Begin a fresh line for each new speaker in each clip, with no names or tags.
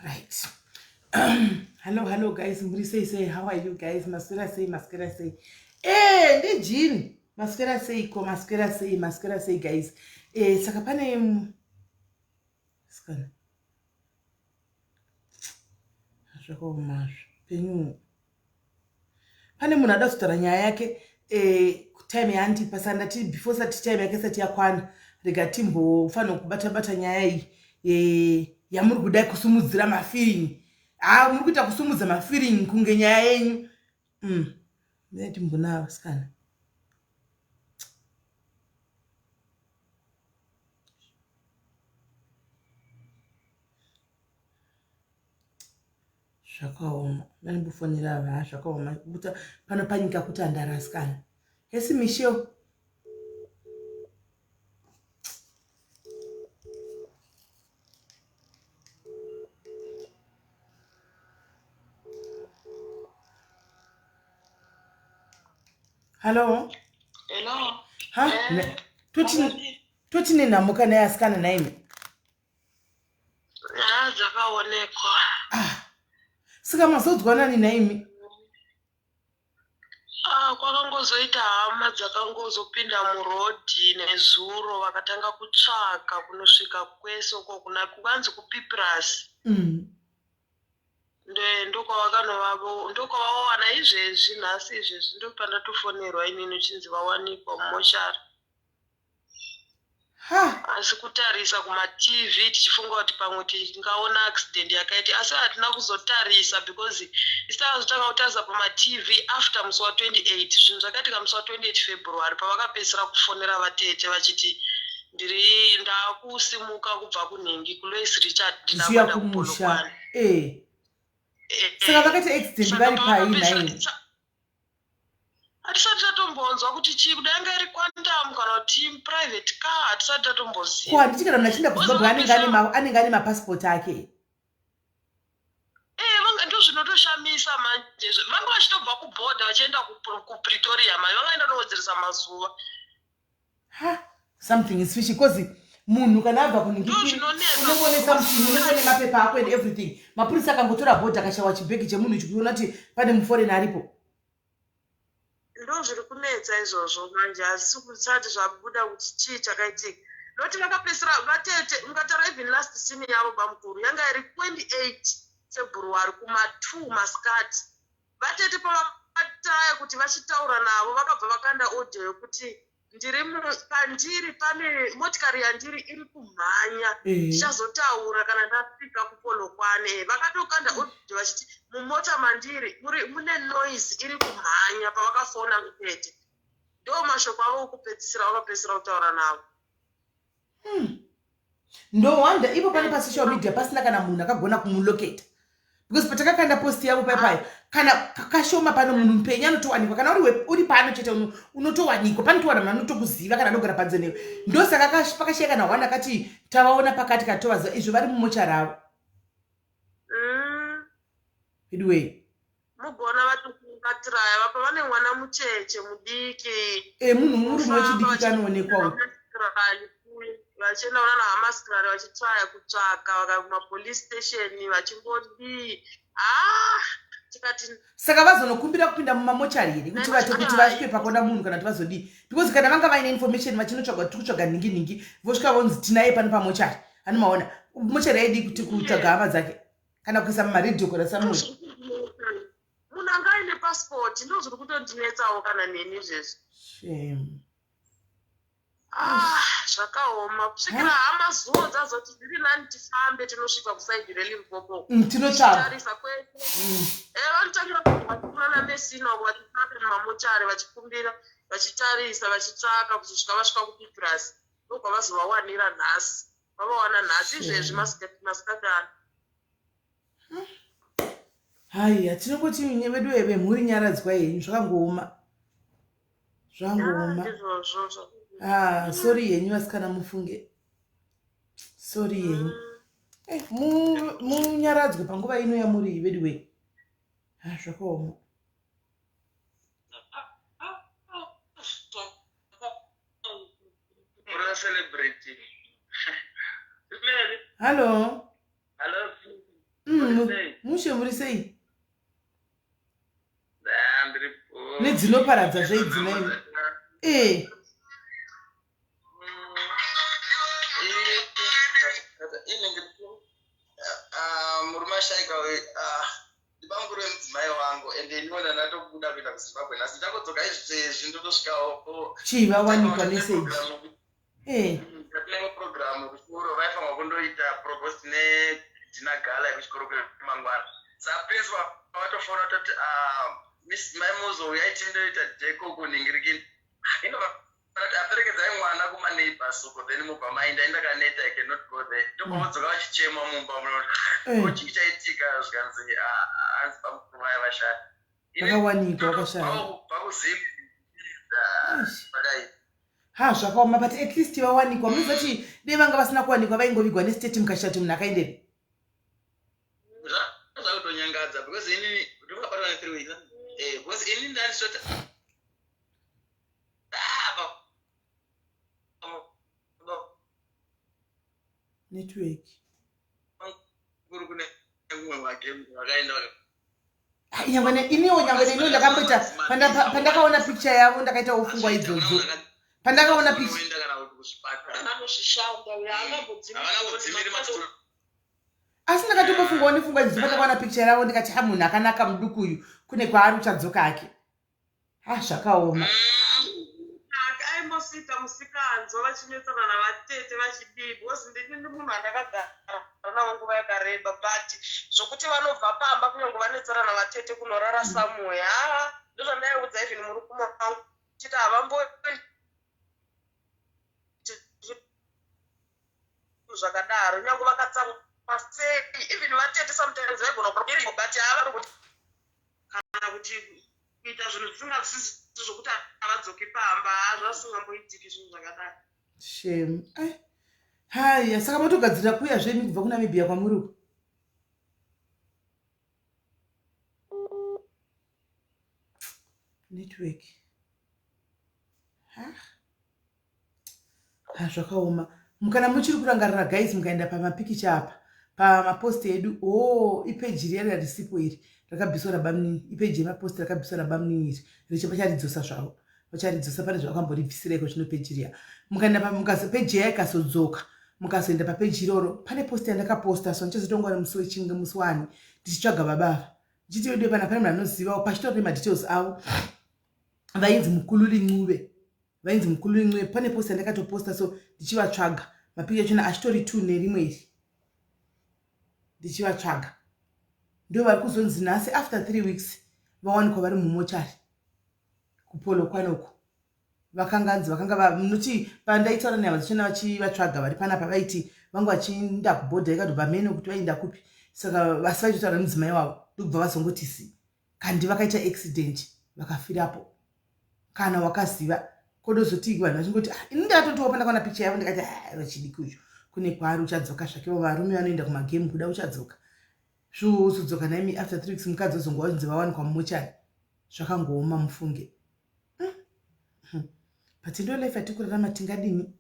Right. Hello, guys. Say, how are you guys? Masquera say. Eh, the Jean. Masquera say, guys. Sakapane. Scan. Shako mash. Penyu. Pane munada sutara nyaya yake. Time ya anti pasanda ti before sati time yake sati ya kwana. Regatimbo. Fano kubata nyaya hii. Ya muri kudai kusumudzira mafeeling. Muri kuita kusumudza mafeeling kunge nyaya yenyu. Ndati mbona sikana. Zvakaoma. Mani bufonera va zvakaoma. Kuta pano panyika kuti andarasikana. Yesi Michelle. Hello.
Hello.
Ha? Totini namuka naye asikana naime.
Dzakaonekwa.
Saka mazodzwa nani naime?
Kwakangozoita hama dzakangozopinda murodhi nezuro vakatanga kutsvaka kunosvika kwese uko kukanzi kuPiprasi. Ndokwavavawana izvezvi nhasi izvezvi ndopandatofonerwa inini chinzi vawanikwa mumoshari. Asi kutarisa kuma-TV tichifunga kuti pamwe tingaona accident yakaita, asi hatina kuzotarisa because isitazotanga kutarisa pama-TV after musi wa28. Zvinhu zvakaitika musi wa28 February pavakapedzisira kufonera vatete vachiti ndakusimuka kubva kunhengi kuLois Richard ndakuenda kuPolokwane.
Saka vakaita accident vari paini.
Hatisati tatombonzwa kuti chii kudanga iri Quantum kana kuti private car hatisati tatomboziva.
Kwa handiti kana munhu achinda kuZimbabwe anenge ane mapasipoti ake.
Ndozvinotoshamisa manje. Vanga vachitobva kubhodha vachienda kuPretoria mai vangaenda nowodzeresa mazuva.
Something is fishy because munhu kana abva kuningikiri unongonesa muchini unongone mapepa ako and everything. Mapurisa akangotora bhodha akashawa chibhegi chemunhu chikuona kuti pane muforeni aripo.
Ndozviri kunetsa izvozvo manje asi kusati zvabuda kuti chii chakaitika. Noti vakapedzisira vatete mukataura even last scene yavo bamukuru yanga iri 28 February kuma2 masikati. Vatete pavakataya kuti vachitaura navo vakabva vakanda audio yokuti pandiri pane motikari yandiri iri kumhanya ndichazotaura kana ndasvika kuPolokwane. Vakatokanda audio vachiti mumota mandiri mune noise iri kumhanya pavakafona mutete. Ndo mashoko avo okupedzisira vakapedzisira kutaura navo.
No wonder ipo pane pasocial media pasina kana munhu akagona kumulocate. Because patakakanda post yavo paipai kana kakashoma pano munhu mupenyu anotowanikwa kana uri pano chete unotowanikwa panotowana munhu anotokuziva kana anogara panze newe. Ndosaka pakasheka kana Hwana akati tavaona pakati katovaza izvo vari mumochari avo. Idway
mugona vatokukatiraya vapa vane mwana mucheche mudiki.
Munhu muri muchidiki kanoonekwa
vachienda una nahamasikirari vachitsvaya kutsvaka vakaya kumapolice station vachingodi tikati
saka vazonokumbira kupinda mumamochari here kuti vasvike pakona munhu kana kuti vazodii. Because kana vanga vaine information vachinotsvaga kuti kutsvaga ningi vosvika vonzi tinaye pano pamochari anomaona mochari yaidi kuti kutsvaga hama dzake kana kuisa mumaredhio kana samunhu.
Munhu anga aine passport ndozviri kutondinetsawo kana neni izvezvi. Zvakaoma kusvikira hama zuwo dzazoti dziri nani tifambe tinosvika kusaidhi reLimpopo
tinotarisa
kwese. Vanotangira kuona mesina vachifambe mumamochari vachikumbira vachitarisa vachitsvaka kusvika vasvika kuPiprasi ndokwavazovawanira nhasi. Vavawana nhasi izvezvi masikati ano.
Haiya tinongoti vedu vemhuri nyaradzwa henyu zvakangooma. Sorry yenyu vasikana mufunge. Sorry yenyu. Munyaradzwe panguva ino yamuri vedu we. Zvakaoma.
Celebrity.
Hello.
Hello.
mushe muri sei nedzinoparadza zveidzinaini
murume ashaika ndibamukuru wemudzimai wangu ende ndinoona ndatobuda kuenda kuzimbabwe nhasi ndakodzoka izvezvi ndotosvikawo
chivawanikwa meseji
ndatinenge programu kuchikoro vaifanga kundoita provost nedinagala yekuchikoro kwemangwana saka principal vatofona toti mai muzouya ichindoita jeko kuningirikini aperekedzai mwana kumaneighbors uko then mubva mainda indakaneta I cannot go there ndokwavodzoka vachichema mumba muno chii chaitika zvikanzi hanzi pamukuru vaya vashaya
vakawanikwa vakashaya
vakaipa
ha zvakaoma but at least vawanikwa munozati dei vanga vasina kuwanikwa vaingovigwa nestate mukashati munhu akaendeni
zvakutonyangadza because inini ndingabatwa ne3 weeks because inini ndandisota
network
kuri kune umwe wake wakaenda
nyangwe iniwo ndakamboita pandakaona picture yavo ndakaita ufungwa idzodzo pandakaona picture asi ndakatombofungwa nefungwa idzodzo pandakaona picture yavo ndikati ha munhu akanaka muduku uyu kune kwaari uchadzoka ake zvakaoma
aimbosvika musikanzo vachinetsana navatete vachidii because ndini munhu andakagara nawo nguva yakareba but zvokuti vanobva pamba kunyange vanetsana navatete kunorara samoya ndozvandaiudza even murukuma wangu chiti havamboiti zvakadaro nyange vakatsamwa sei even vatete sometimes vaigona kuroiriwo but hava kuti kana kuti kuita zvinhu zvisingazvisi zvokuti havadzoki pamba zvasingamboitiki zvinhu zvakadaro
shame haya saka matogadzirira kuuya zvemi kubva kunamibhia kwamuri uko network zvakaoma mukana muchiri kurangarira guys mukaenda pamapikicha apa pamaposti edu ipeji riya risipo iri rakabviswa rabamunini ipeji yemaposti rakabviswa rabamunini iri riche vacharidzosa zvavo vacharidzosa pane zvavakamboripisireko zvino peji riya mukaenda peji yaya ikasodzoka mukazoenda papeji iroro pane posti yandakaposta so ndichazotongwa musi wechinge musi wani ndichitsvaga babava ndichiti ode pana pane munhu anozivawo pachitori nemadetails avo vainzi mukuluri ncuve pane posti yandakatoposta so ndichivatsvaga mapikicha achona achitori 2 nerimwe iri ndichivatsvaga ndo vari kuzonzi nhasi after 3 weeks vawanikwa vari mumochari kupolo kwanoko vakanga munoti pandaitaura nenyama dzachona vachivatsvaga vari panapa vaiti vanga vachiinda kubhodha ikadobva meno kuti vainda kupi saka vasi vaitotaura nemudzimai wavo ndokubva vazongoti si kandi vakaita accident vakafirapo kana wakaziva kodozoti vanhu vachingoti ini ndatotowa pandakaona picha yavo ndikati vachidiki uchu kune kwaari uchadzoka zvakevo varume vanoenda kumagemu kuda uchadzoka zvozodzoka naimi after 3 weeks mukadzi ozongo vachinzi vawanikwa mumochari zvakangooma mufunge but ndo life atikurarama tingadini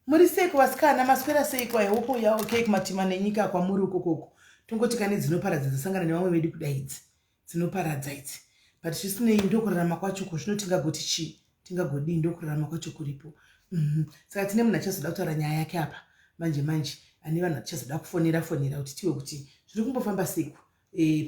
muri seiko vasikana maswera seiko aihopo yawo keke matima nenyika kwamuri ukokoko tongoti kane dzinoparadza dzasangana nevamwe vedu kudai idzi dzinoparadza idzi but zvisinei ndokurarama kwachoko zvino tingagoti chii tingagodii ndokurarama kwacho kuripo saka tine munhu achazoda kutaura nyaya yake apa manje ane vanhu atichazoda kufonera kuti tiwe kuti zviri kumbofamba seiko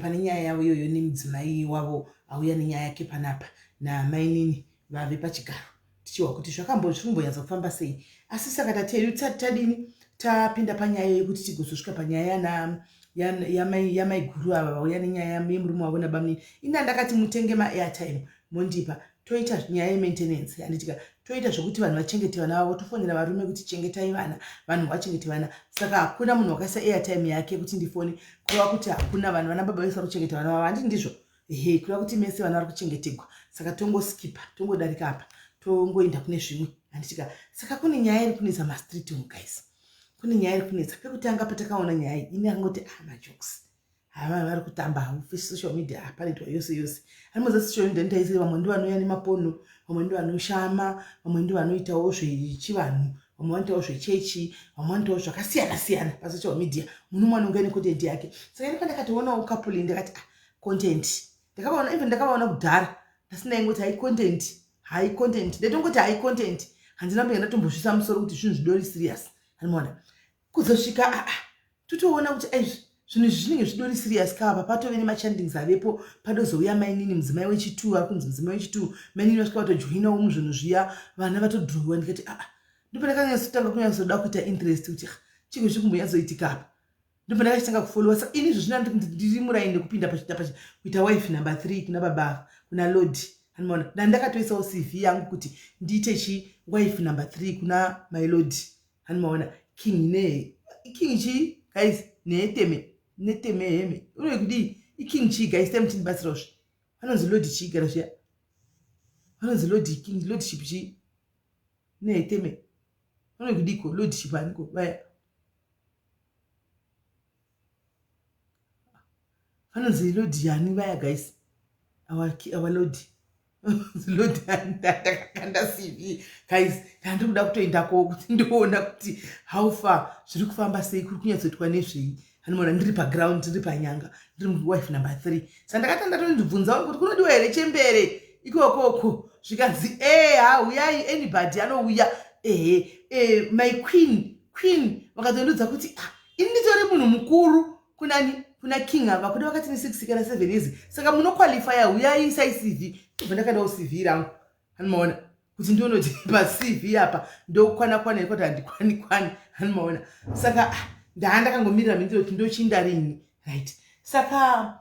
pane nyaya yavo iyoyo nemudzimai wavo auya nenyaya yake panapa namainini vave pachigaro tichiwa kuti zvirikumboyadza kufamba sei asi saka tatedu tadini tapinda panyaya yekuti tigozosvika panyaya yamaiguru ava vauya nenyaya yemurume wavo nabamuni ina ndakati mutenge maairtime mondipa toita nyaya yemaintenance yanditika toita zvokuti vanhu vachengete vana vavo tofonera varume kuti chengetai vana vanhu vachengete vana saka hakuna munhu wakaisa airtime yake kuti ndifoni kureva kuti hakuna vanhu vana baba vese vari kuchengeta vana vavo handii ndizvo kureva kuti mese vana vari kuchengetegwa saka tongoskipa tongodarika apa tongoenda kune zvimwe handitika saka kune nyaya iri kunetsa mastreet umu guys kune nyaya iri kunetsa pekutanga patakaona nyaya iyi ini akangoti majokes hava vari kutamba havo social media hapanoitwa yose hanoza social media nditaisire vamwe ndo vanouya nemapono vamwe ndo vanoshama vamwe ndo vanoitawo zvechivanhu vamwe vanoitawo zvechechi, vamwe vanoitawo zvakasiyana-siyana pasocial media. Munhu umwe anonga ane content yake. Saka ini pandakatoonawo couple ndakati content. Ndakavaona kudhara. Ndasina ingoti high content. Ndetongoti high content. Handina mbenge ndatombozvisa musoro kuti zvinhu zvidori serious. Handimona. Kuzosvika totoona kuti zvinhu zvinenge zvidori serious kava patove nemachandings avepo padozouya mainini mudzimai wechitu ari kunzi mudzimai wechitu mainini vasvika vatojoinawo muzvinhu zviya vana vatodhirowa ndikati ndopandakanyazotanga kunyazoda kuita interest kuti chiko chikumbonyazoitika apa ndopandakachitanga kufollowa saka ini izvo ndiri muraini nekupinda kuita wife number 3 kuna baba kuna lord handimona ndandakatoisawo CV yangu kuti ndiite wife number 3 kuna my lord handimaona king chi guys neteme heme uri kudi iking chi guys temtini basiroshe vanonzi lord chi gara zviya vanonzi lord king lordship chi neteme uri kudiko lordship aniko vaya vanonzi lord yani vaya guys our lord lord ndakakanda CV guys ndandikuda kutoendako kuti ndoona kuti how far zviri kufamba sei kuri kunyatsoitwa nezvei hanimona ndiri paground ndiri panyanga ndiri wife number 3 saka ndakatanda tondibvunzawo kuti kunodiwa here chembere ikokoko zvikanzi hauyai anybody anouya my queen vakatondudza kuti ini nditori munhu mukuru kuna king ava kuda vakati ni 6 kana 7 years saka munoqualifya uyai isai CV ibva ndakandawo CV rangu hanimaona kuti ndionoti paCV apa ndokwana ikoti handikwani hanimaona saka ndakangomirira mindiro kuti ndochindarini right saka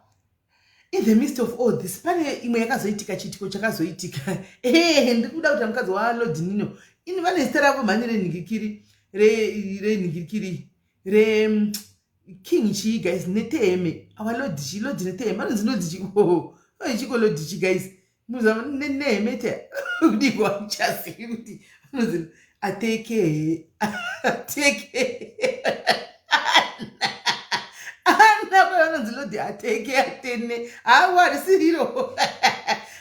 in the midst of all this pane imwe yakazoitika chitiko chakazoitika ndiri kuda kuti mukadzi waLord Nino ini vane zita ravo mhani renhingikiri king chi guys neteme our lord neteme vanonzi lord chiko lord chi guys muza nemete kudikwa chasi kuti vanonzi ateke vanonzi lord atene hawa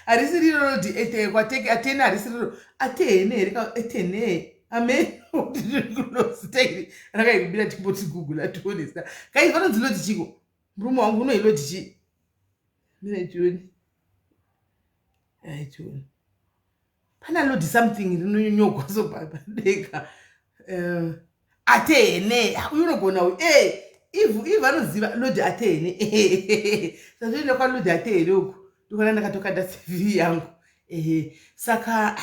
harisiriro lord kwateke atene harisiriro atene amen rakaibira timboti google ationesta guys vanonzi lord chiko murume wangu unoi lord chi mina chioni chioni pana lord something rinonyogwa so padeka atene uyu unogona uyu if vanoziva lord atene sazvoenda kwa lord atene uku ndokona ndakatokanda CV yangu saka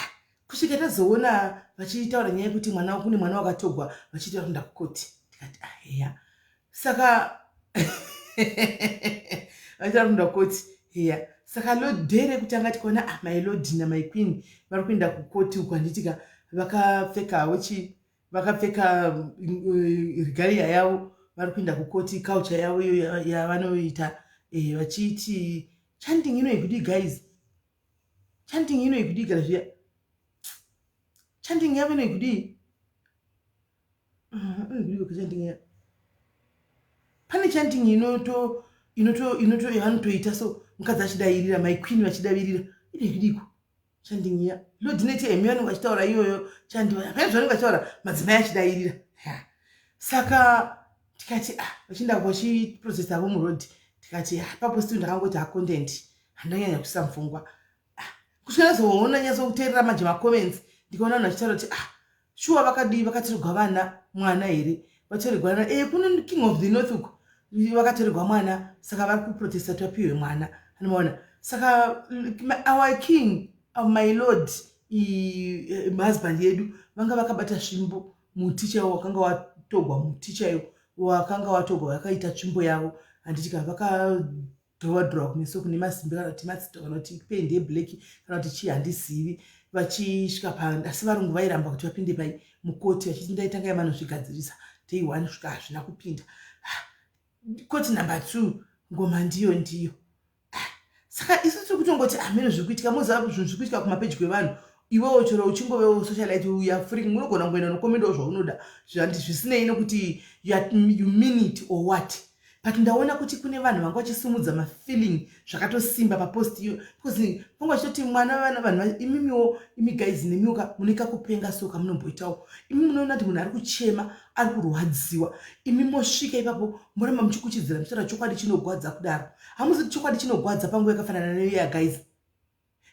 kusvika tazoona vachitaura nyaya yekuti kune mwana wakatogwa vachiita kuenda kukoti tikati saka vachiita kuenda kukoti saka lord day rekutanga tikaona my lord my queen vari kuenda kukoti uku handitika vakapfeka regalia yavo vari kuenda kukoti culture yavo iyo yavanoita vachiti chanting inoikudi guys chanting inoikudi gara zviya chanting yavo inoikudi pane chanting inotoita so mukadzi achidavirira my queen vachidavirira inoikudiko chanting ya lord neteme vanenge vachitaura iyoyo zvanenge vachitaura madzimai achidavirira saka tikati vachienda vachiprocess avo murod tikati paposti ndakangoti content handanyanya kusisa mupfungwa kusvika nazoona nyazokuteerera manje macomments ndikaona vanhu vachitaura kuti shuwa vakatorerwa vana mwana here vatorerwa vana kuno king of the north uko vakatorerwa mwana saka vari kuprotesta kuti vapiwe mwana anomaona saka our king my lord husband yedu vanga vakabata svimbo muti chaiwo wakanga watogwa muti chaiwo wakanga watogwa vakaita tsvimbo yavo handitika vakadhrowadhrowa kumeso kune masimbi kana kuti matsito kana kuti pendi yeblaki kana kuti chii handizivi vachisvika asi varungu vairamba kuti vapinde pai mukoti vachiti ndaitanga yamanozvigadzirisa day 1 svika hazvina kupinda koti number 2 ngoma ndiyo saka isu tiri kutongoti mino zviri kuitika muziva zvinhu zviri kuitika kumapeji kwevanhu iwewo chero uchingovewo socialite uya free unogona kungoenda nokomendawo zvaunoda zvisinei nokuti you mean it or what but ndaona kuti kune vanhu vanga vachisimudza mafeeling zvakatosimba papost iyo because vanga vachitoti mwana vana vanhu imimiwo imi guys nemiuka munoika kupenga soka munomboitawo imi munoona kuti munhu ari kuchema ari kurwadziwa imi mosvika ipapo moramba muchikuchidzira muchitaura chokwadi chinogwadza kudaro hamuzi chokwadi chinogwadza panguva yakafanana neiya guys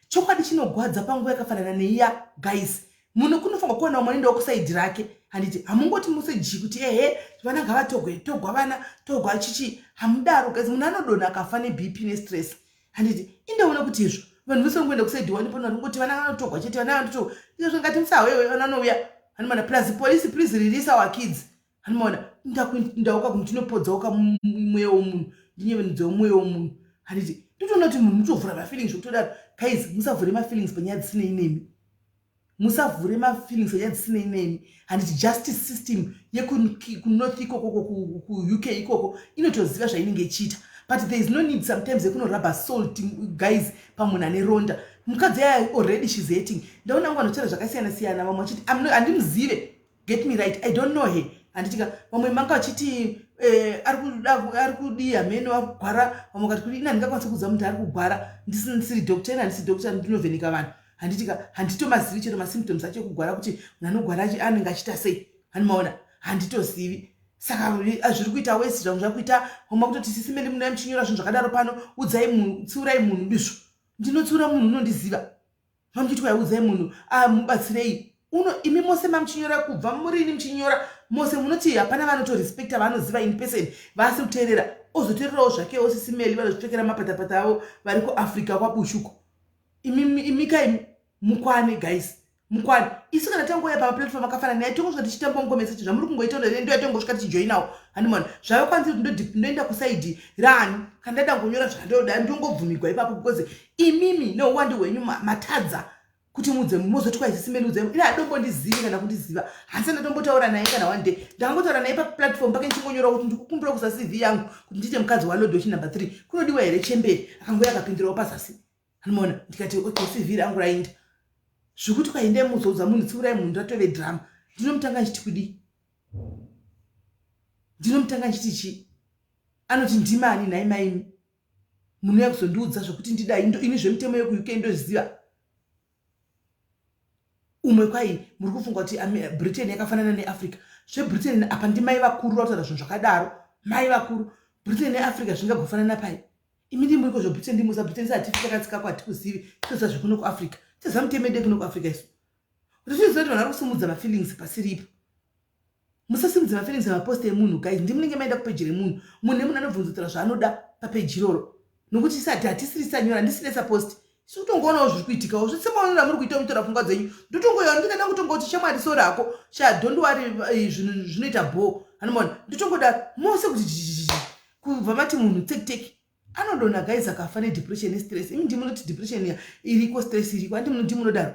chokwadi chinogwadza panguva yakafanana neiya guys munhu kunofanwa kuona mwanoendawo kusaidhi rake handiti hamungoti museji kuti ehe vana ngavatogwe togwa vana togwa chichi hamudaro guys munhu anodonha akafa nebp nestress handiti indaona kuti izvo vanhu vese vangoenda kusaidhi wani pano varingoti vana vanotogwa chete vana vanotogwa izvo ngati musawewe vana vanouya hanimana plus police please release our kids hanimana ndauka kuti ndinopodzaoka mweya womunhu ndinyevenudza mweya womunhu handiti nditoona kuti munhu mutovhura mafeelings zvokutodaro guys musavhure mafeelings panyaya dzisinei nemi musavhure mafeelings panyaya dzisinei nemi handiti justice system yekunorth ikoko kuuk ikoko inotoziva zvainenge ichiita but there is no need sometimes yekunoraba salt guys pamunhu ane ronda mukadzi yaya already she's hating ndaona vangu vanotaura zvakasiyana siyana vamwe vachiti handimuzive get me right I don't know her handitika vamwe manga vachiti ari kudii hameno ari kugwara vamwe vakati kuti ina ndingakwanisa kuziva munhu ari kugwara ndisiri doctor handisi doctor ndinovheneka vanhu handitika handitomazivi chero masymptoms acho ekugwara kuti munhu anogwara anenge achiita sei hanimaona handitozivi saka zviri kuita wesi zvangu zvakuita homa kutoti sisimeli munhu yamuchinyora zvinhu zvakadaro pano udzai munhu tsiurai munhu ndizvo ndinotsiura munhu unondiziva mamuchiti udzai munhu mubatsirei imi mose mamuchinyora kubva murini muchinyora mose munoti hapana vanotorespekta vanoziva in person vasi kuteerera ozoteererawo zvakewo sisimeli vanozvipfekera mapatapata avo vari kuafrica kwabushuko imi kai mukwane guys mukwane isu kana tangoya pamaplatform akafana naye tongosvika tichitamba ngomesa zvamuri kungoita ndo yatongosvika tichijoinawo handimona zvavakwanisa kuti ndoenda kusaidhi rani kana ndaida ngonyora zvakandoda ndongobvumigwa ipapo because imimi neuwandi hwenyu matadza kuti mudze mozoti kwaizisimeli udze ina adombondizivi kana kundiziva hasi ndatombotaura naye kana one day ndakangotaura naye paplatform pake ndichingonyora kuti ndikukumbira kusa cv yangu kuti ndiite mukadzi walodhoshi number 3 kunodiwa here chemberi akangoya akapindirawo pasasi handimona ndikati okay cv rangu rainda zvekuti kwainde muzoudza munhu tsiurai munhu ndatove drama ndinomutanga nchiti kudi ndinomutanga nchiti chi anoti ndimani nai maimi munhu yakuzondiudza zvokuti ndidai ini zvemutemo yekuuk ndoziva umwe kwai muri kufunga kuti britain yakafanana neafrica zvebritain apa ndimai vakuru vataura zvinhu zvakadaro mai vakuru britain neafrica zvingagofanana pai imi ndimuri kozvobritain ndimusa britain satifika katsika kwatikuzivi toza zvekuno kuafrica tezamutemede kuno kuafrica isu kuti zvinhu zvati vanhu vari kusumudza mafeelings pasiripo musasimudza mafeelings amapost emunhu guys ndimunenge maenda kupeji remunhu munhu nemunhu anobvunzotora zvaanoda papeji iroro nokuti isati hatisirisa ndisiresa post sikutongoonawo zviri kuitikawo zvisemaonera muri kuita mutora pfungwa dzenyu ndotongoyawo ndingada kutongoti shamwari so rako shadhondiwari zvinhu zvinoita bho hanomona ndotongoda mose kuti kubva mati munhu tekiteki anodona guys akafa nedepression nestress imi ndimunoti depression iriko stress iriko andi ndimunodaro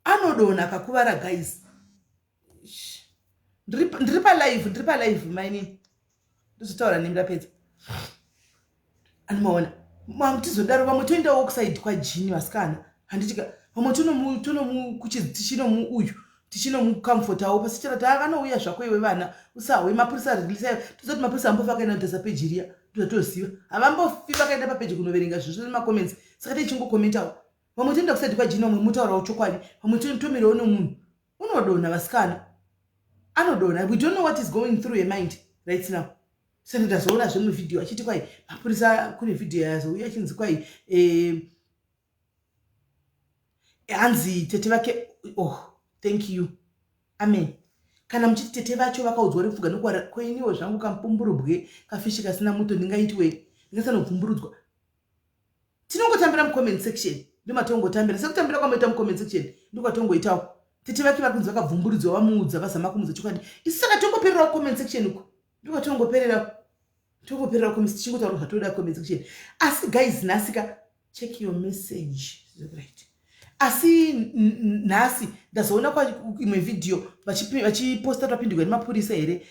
anodona akakuvara guys ndiri palive maini ndizotaura nemi rapedza animaona tizodaro vamwe toendawo kusaidhi kwajini vasikana handitika vamwe tichinomuuyu tichinomucomfortawo pasi chero tavanouya zvako iwe vana usahwe mapurisa rilisa tozoti mapurisa ambofi akaenda kutesa peji riya tozatoziva havambofi vakaenda papeji kunoverenga zvinhu zvemacomments saka tichingokomentawo vamwe toenda kusaidhi kwajini vamwe mutaurawo chokwadi vamwe tomirawo nomunhu unodonha vasikana anodonha we don't know what is going through your mind right now saka ndazoona zvemwe vhidhiyo achiti kwai mapurisa kune vhidhiyo yazouya achinzi kwai hanzi tete vake thank you amen kana muchiti tete vacho vakaudzwa ri kufuga nokwara kweiniwo zvangu kampumburubwe kafishi kasina muto ndingaitwe ndingasanobvumburudzwa tinongotambira mucomment section ndomatongotambira sekutambira kwamoita mucomment section ndokwatongoitawo tete vake vari kunzi vakabvumburudzwa vamuudza vazama kumuudza chokwadi isu saka tongopererawo comment section uko ndokwatongoperera comment tichingotaura zvatoda comment section asi guys nhasika check your message right asi nhasi ndazoona kwaimwe vhidhiyo vachiposta vapindigwa nemapurisa here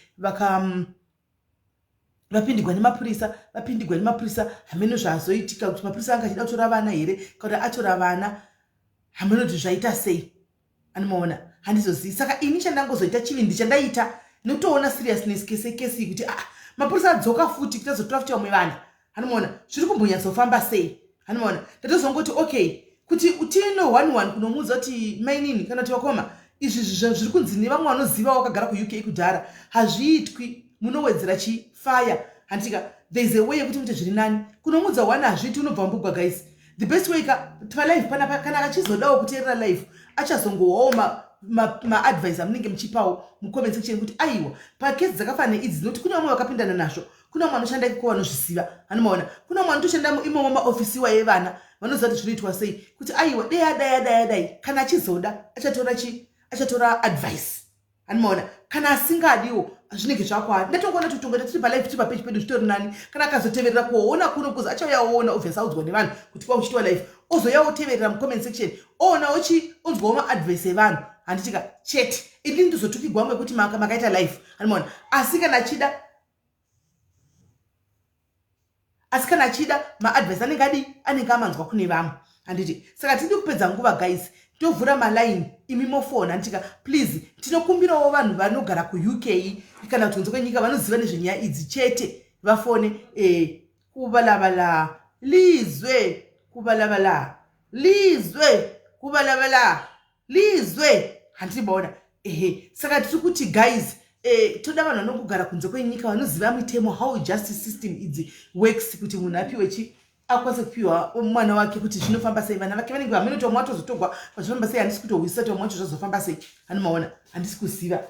vapindigwa nemapurisa hameno zvazoitika kuti mapurisa anga achida kutora vana here kuti atora vana hameno kuti zvaita sei animaona handizozivi saka ini chandangozoita chivindi chandaita nokutoona seriousness kesi kuti mapurisa adzoka futi kuti azotora futi vamwe vana hanomaona zviri kumbonyatsofamba sei hanomaona tatozongoti okay kuti utino 1 kunomuudza kuti mainini kana kuti vakoma izvi zviri kunzi nevamwe vanoziva wakagara kuuk kudhara hazviitwi munowedzera chifaya handika there is a way yekuti muite zviri nani kunomuudza 1 hazviiti unobva mubugwa guys the best way palife panapa kana achizodawo kuteerera life achazongowawo maadvice amunenge muchipawo mucomment section kuti aiwa pakesi dzakafana idzi nokuti kune vamwe vakapindana nazvo kuna vamwe vanoshanda ikoko vanozviziva hanomaona kuna vamwe vanotoshanda imomo maofisiwa evana vanoziva kuti zvinoitwa sei kuti aiwa dai kana achizoda achatora advice hanomaona kana asingadiwo zvinenge zvakwana ndatongoona tutongoita tiri palife tiri papeji pedu zvitori nani kana akazoteverera kuona kuno kuzi achauyaoona obviously audzwa nevanhu kuti kwauchitiwa life ozoyaoteverera mucomment section oona onzwawo maadvice evanhu handitika chete ini ndizotukigwa mwekuti makaita life hanomaona asi kana achida maadvice anenge amanzwa kune vamwe handiti saka tidi kupedza nguva guys tovhura malaini imi mofona handitika please tinokumbirawo vanhu vanogara kuuk kana kuti kunze kwenyika vanoziva nezvenyaya idzi chete vafone kuvalavara lizwe handibaona saka tiri kuti guys toda vanhu vanongogara kunze kwenyika vanoziva mitemo how justice system idzi works kuti munhu apiwe akwanise kupiwa mwana wake kuti zvinofamba sei vana vake vanenge vamene tomwe atozotogwa pazvinofamba sei handisi kutohwisisa tomwe wacho zvazofamba sei hanomaona handisi kuziva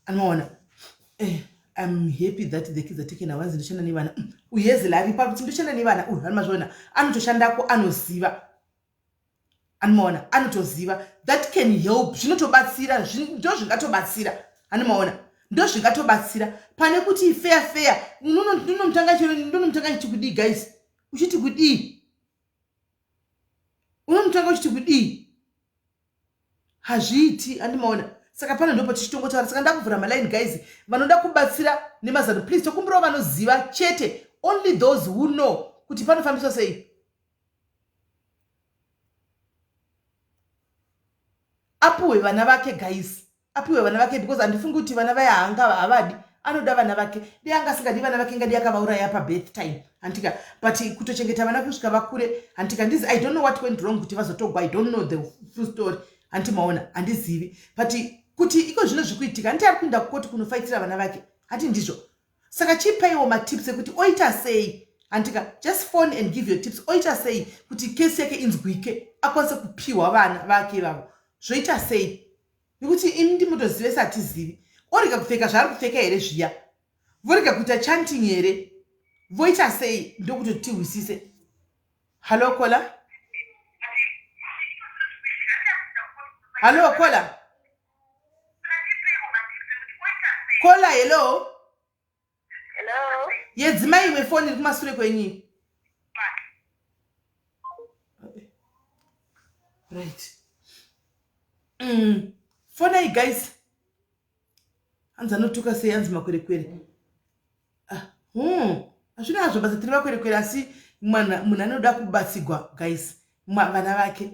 hanomaona I'm happy that the kids are taken away ndoshanda nevana uyezela aripa kuti ndoshanda nevana hanimazviona anotoshandako anoziva hanomaona anotoziva that can help zvinotobatsira ndo zvingatobatsira hanomaona ndo zvingatobatsira pane kuti fair ndonomutanga chikudii guys uchiti kudii unomutanga uchiti kudii hazviiti handimaona saka pano ndo patichitongotaura saka ndakuvhura maline guys vanoda kubatsira nemazano please tokumbirawo vanoziva chete only those who know kuti panofambiswa sei apuwe vana vake guys apiwe vana vake because handifungi kuti vana vaya havadi anoda vana vake dei anga asingadi vana vake ngadi akavauraya pabirth time handika but kutochengeta vana kusvika vakure handika ndizi I don't know what went wrong kuti vazotogwa I don't know the full story handimaona handizivi but kuti iko zvino zvikuitika handiti ari kuenda kukoti kunofaitira vana vake hati ndizvo saka chipaiwo matips ekuti oita sei handika just phone and give your tips oita sei kuti kesi yake inzwike akwanise kupiwa vana vake vavo zvoita sei nekuti imi ndimotozive satizivi orega kupfeka zvaari kupfeka here zviya vorega kuita chanting here voita sei ndokuti tihwisise halo kola halo kola kola hello yedzimai imwe foni iri kumasure kwenyi right fonai guys hanzi anotuka sei hanzi makwerekwere hazvina hazvo basa tiri makwerekwere asi munhu anoda kubatsigwa guys vana vake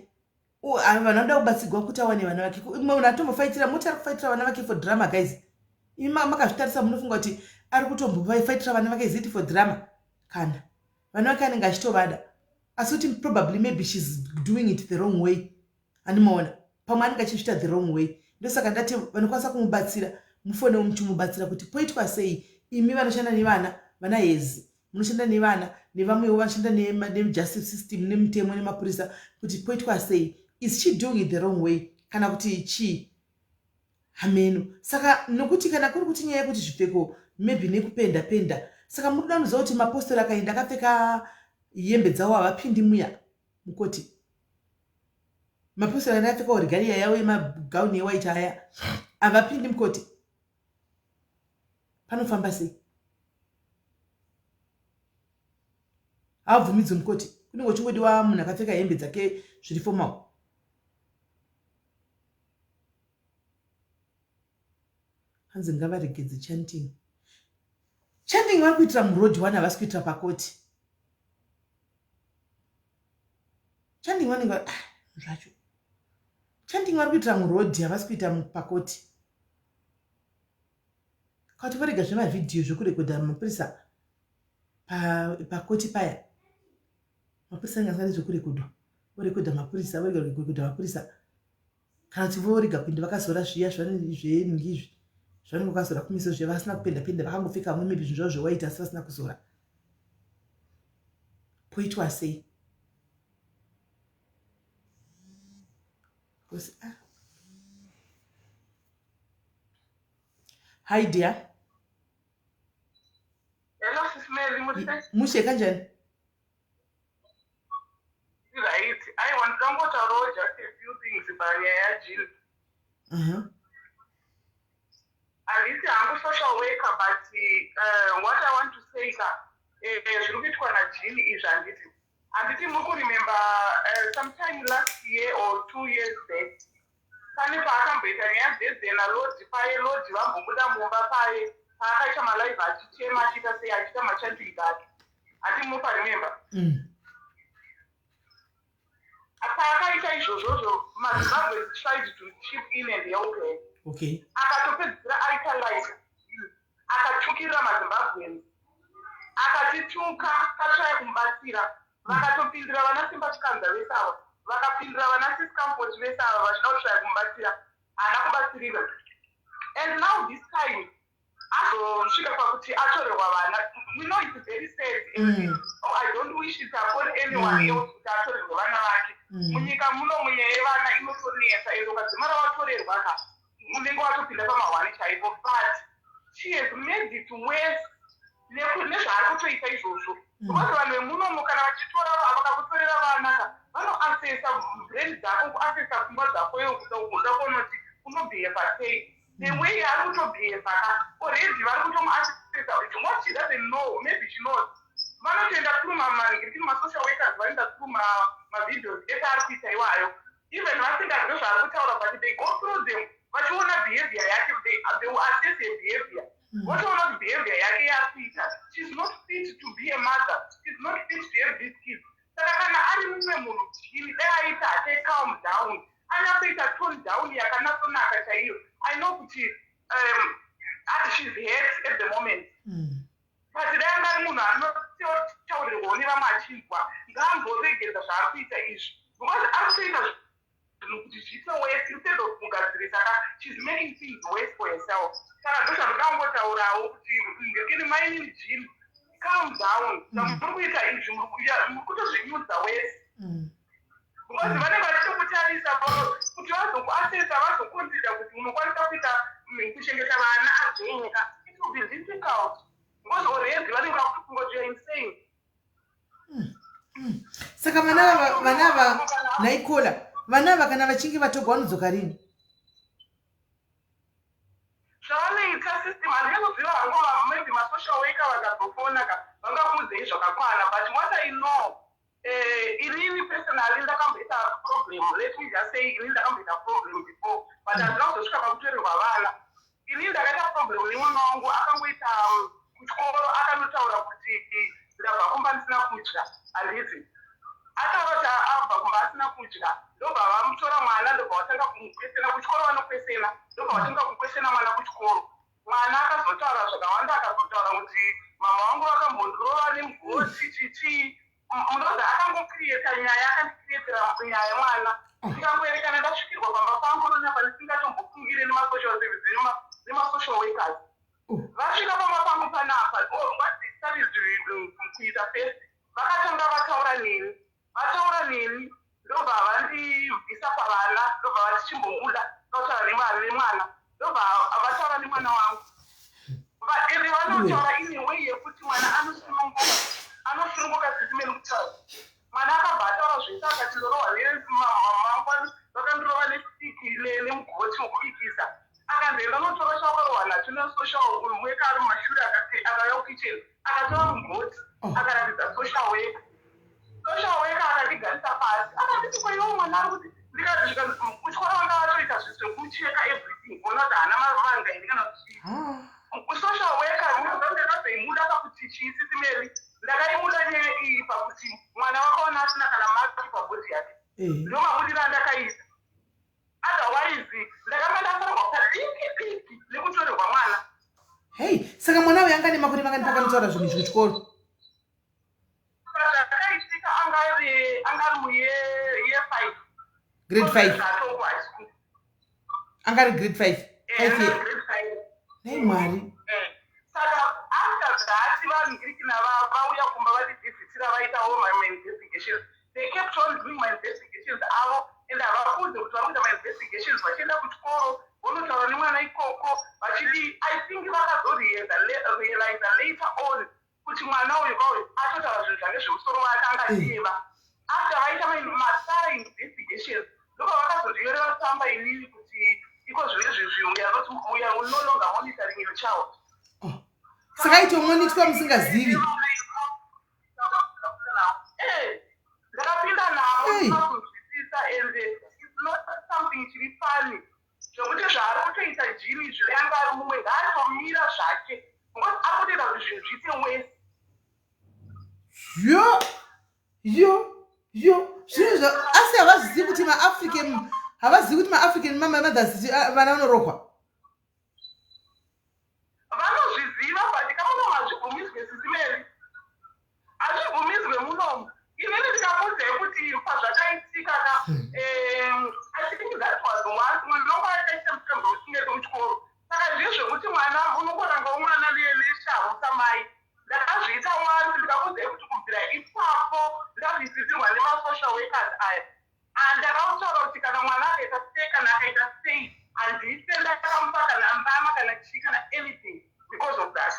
vanhu vanoda kubatsigwa kuti awane vana vake munhu atombofaitira muti ari kufaitira vana vake for drama guys imi makazvitarisa munofunga kuti ari kutombofaitira vana vake is it for drama kana vana vake anenge achitovada asi kuti probably maybe she's doing it the wrong way handimaona pamwe anenge achizviita the wrong way ndosaka ndati vanokwanisa kumubatsira mufonewo muchimubatsira kuti poitwa sei imi vanoshanda nevana vana hezi munoshanda nevana nevamwewo vanoshanda nejustice system nemutemo nemapurisa kuti poitwa sei is she doing it the wrong way kana kuti chii hameno saka nokuti kana kuri kuti nyaya yekuti zvipfeko maybe nekupenda saka munoda kuziva kuti mapostori akaenda akapfeka hembe dzavo havapindi muya mukoti mapostori akapfeka origariya yavo yemagauni ewaiti aya havapindi mukoti panofamba sei havabvumidzwe mukoti kunenge uchingodiwa munhu akapfeka hembe dzake zviri formal hanzi ngavaregedze chanting vari kuitira murodhi wani havasi kuitira pakoti chanting vanenge zvacho chanting vari kuitira murodhi havasi kuita pakoti Kuti varega zvemavidhiyo zvekurekodha mapurisa pakoti paya. Mapurisa angasari zvekurekodha. Vorekodha mapurisa, vorega kurekodha mapurisa. Kana kuti vorega kupinda vakazora zviya zveningizvi. Zvanenge vakazora kumeso zvavasina kupenda vakangopfeka hamwe maybe zvinhu zvavo zvewaita asi vasina kuzora. Poitwa sei? Hi dear.
Hello, SIS MELLY.
Mushe kanjani?
Right. I want to go to just a few things about your Jill. At least I'm a social worker, but what I want to say is that look at what a Jill is and it. And I think you remember sometime last year or 2 years back, Sani Paka Britannia did then a lot of fire, Lord, you have Buddha Mumba Pai, Paka Malay, but Chema, she can say, I tell my child that. I think Mupa remember. Apaka Itaishozo, my mother tried to chip in and the okay. Akatopedzera aita life. Akatukira maZimbabweans. Akatituka kashaya kumbatsira. Vakatopindira vana Simba Chikanza vesava. Vakapindira vana Siscamport vesava vachida kushaya kumbatsira. Haana kubatsirika. And now this time, azosvika pakuti atorerwa vana. We know it's very sad. I don't wish it upon anyone else kuti atorerwe vana vake. Munyika muno mwenye yevana inotonesa. Ero kadzimara watorerwa ka. Unenge watopinda pamahwani chaipo, but she has made it worse nezvaari kutoita izvozvo. Because vanhu vemunomo kana vachitora vakakutorera vana vanoasesa brain dzako, kuasesa pfungwa dzako iwo kuti ugoda kunoti unobheheva sei. The way yaari kutobheheva already vari kutomuasesa. What she doesn't know, maybe she knows. Vanotoenda through masocial workers vanoenda through mavideos ese ari kuita iwayo. Even vasingazve zvaari kutaura, but they go through them. Vachiona behavior yake, they will assess her behavior. Vachiona kuti behavior yake yakuita. She's not fit to be a mother. She's not fit to have these kids. Saka kana ari mumwe munhu aita ate calm down. Anyakuita tone down yakanatonaka chaiyo. I know kuti she's hurt at the moment. But dai angari munhu anotaurirwawo nevamwe achinzwa, ngaamboregedza zvaari kuita izvi. Because ari kuita she's making things worse for herself. Calm down. It will be difficult. Because already you're insane.
Saka vanava naikola. Vanava kana vachinge vatogwa vanodzoka rini?
Zvavanoita system handinoziva hangu maybe masocial worker vakazofona vangakuudzei zvakakwana, but what I know, inini personally ndakamboita problem. Let me just say inini ndakamboita problem before, but handina kuzosvika pakutorerwa vana. Inini ndakaita problem nemwana wangu akangoita kuchikoro akanotaura kuti ndabva kumba ndisina kudya handizi. Ataura abva kumba asina kudya. Ndobva vamutora mwana, ndobva vatanga kumukwesena kuchikoro, vanokwesena ndobva vatanga kukwesena mwana kuchikoro. Mwana akazotaura zvakawanda, akazotaura kuti mama wangu vakambondorova nemugoti chichi. Munonzi akangokrieta nyaya, akandikrietera nyaya mwana. Ndikangoerekana ndasvikirwa pamba pangu nonyamba ndisingatombofungire nemasocial service nemasocial workers. Vasvika pamba pangu panapa, what they started kuita first, vakatanga vataura neni. Ndobva vandibvisa pavana, ndobva vatichimbobuda vataura nemwana, ndobva vataura nemwana wangu. Ende vanotaura ine way yekuti mwana anosununguka zvisimeni kutaura. Mwana akabva ataura zvese akati ndorohwa nemamangwani, vakandorova nesiki nemugoti wokubikisa. Akanzenda notora chakarohwa nacho nesocial worker ari mumashure akauya kukicheni, akatora mugoti akaratidza social worker. Social worker akatigarisa pasi. Akanditi kwaiwo mwana ari kuti ndikazvika kuchikora vanga vatoita zvekucheka everything. Ona kuti haana mavangairi kana kuchii. Social worker ndakazaimuda pakuti chii SIS MELLY. Ndakaimuda nyaya iyi pakuti mwana wakaona asina kana maki pabhodhi yake. Ndomabudira ndakaisa. Otherwise ndakanga ndafarwa kuti nekutorerwa mwana.
Saka mwana uyu angane makore mangani pakanotaura zvinhu izvi kuchikoro?
Zvakaitika angari muyear 5.
Grade 5. Angari grade 5. Nei Mwari.
Saka after that vanhirikina vauya kumba vadivhitira vaitawo ma-investigations. They kept on doing my investigations avo and havafunze kuti vari kuita ma-investigations vachienda kuchikoro vonotaura nemwana ikoko vachidi. I think vakazorealiza later on kuti mwana uyu kauyu atotaura zvinhu zvange zvemusoro wake angadeva. After vaita masara investigations ndobva vakazondiyorera tsamba inini kuti iko zvinezvi we are no longer monitoring your child.
Saka itomonitorwa musingazivi.
Ndakapinda navo ndikazonzwisisa and it's not something chiri funny zvokuti zvaari kutoita jini zvoyanga ari mumwe ngaatomira zvake ngokuti ari kutoita kuti zvinhu zviite wese.
Zvinhu asi havazivi kuti maAfrican havazivi kuti maAfrican mothers vana vanorohwa.
Vanozviziva but kama hazvibvumiswe sisimeri hazvibvumiswe munomu. Inini ndikamuudza kuti pazvakaitika I think that was once mwana wangu akaita mutambo usingeti muchikoro. Saka zvizvo zvekuti mwana unokoranga umwana neshavu samai. Ndakazviita once ndikamuudza kuti kubvira ipapo ndazvisisirwa nema-social workers aya. Ndakautaura kuti kana mwana akaita sei kana akaita sei handise ndakamupa kana mbama kana chii kana anything because of that.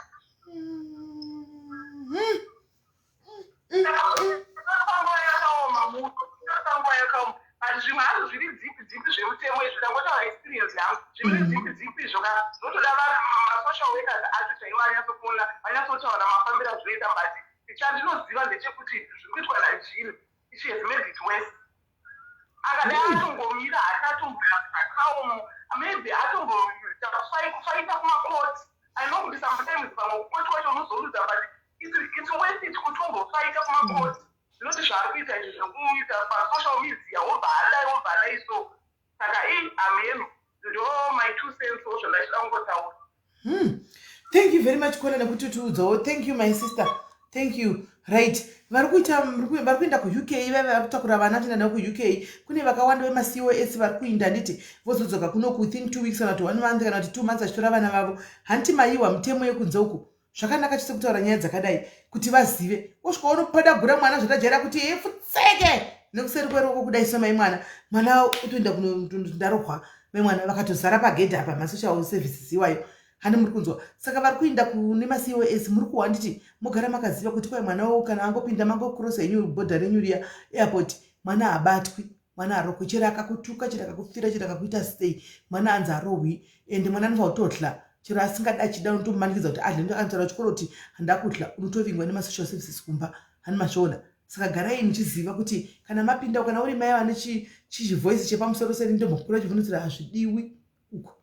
But zvimwe hazvo zviri dzipi zvemutemo izvi ndangotaura experience yangu zviri dzipi izvo zvotoda vari ma-social workers acho chaivo vanyatsotaura mafambiro azvinoita but chandinoziva ndechekuti zviri kuitwa najini she has made it worse. Akadai atongomira akatomboakaomo maybe atombofaita kumakoti. I know kuti sometimes pamwe kukoti wacho unozorudza but it's worth it kuti umbofaita kumakoti. Zvinoti zvaari kuita izvi zvekuita pasocial media wobva so. Saka ameno ndo my 2 cents ozvo ndachida kungotaura.
Thank you very much Kona nekutiudzawo. Thank you my sister. Thank you. Right. Vari kuenda ku-UK vari kutakura vana kuenda navo ku-UK. Kune vakawanda vema-COS vari kuinda nditi vozodzoka kuno within 2 weeks kana kuti 1 month kana kuti 2 months vachitora vana vavo. Handiti maiwa mutemo yekunze uku. Zvakanaka chise kutaura nyaya dzakadai kuti vazive. Osvika unopadagura mwana zvatajaira kuti ifutseke nekuseri kweruoko kudai somai mwana utoenda kundarohwa memwana vakatozara pagedhi apa ma-social services iwayo. Handi muri kunzwa. Saka vari kuinda kune ma-COS muri kuwa nditi mogara makaziva kuti kwai mwana wavo kana angopinda mangokrosa yenyu bhodha renyu riya airport mwana habatwi mwana arokwe chero akakutuka chero akakufira chero akakuita stay mwana anzi arohwi ende mwana anofa kutotla chero asingada achida unotomumanikidza kuti adle ndokanzara chikoro kuti handakutla unotovingwa nema-social services kumba hani mazviona. Saka garai muchiziva kuti kana mapinda kana uri mai vane chivoice chepamusoro seri ndombokura chivunitsira hazvidiwi uko.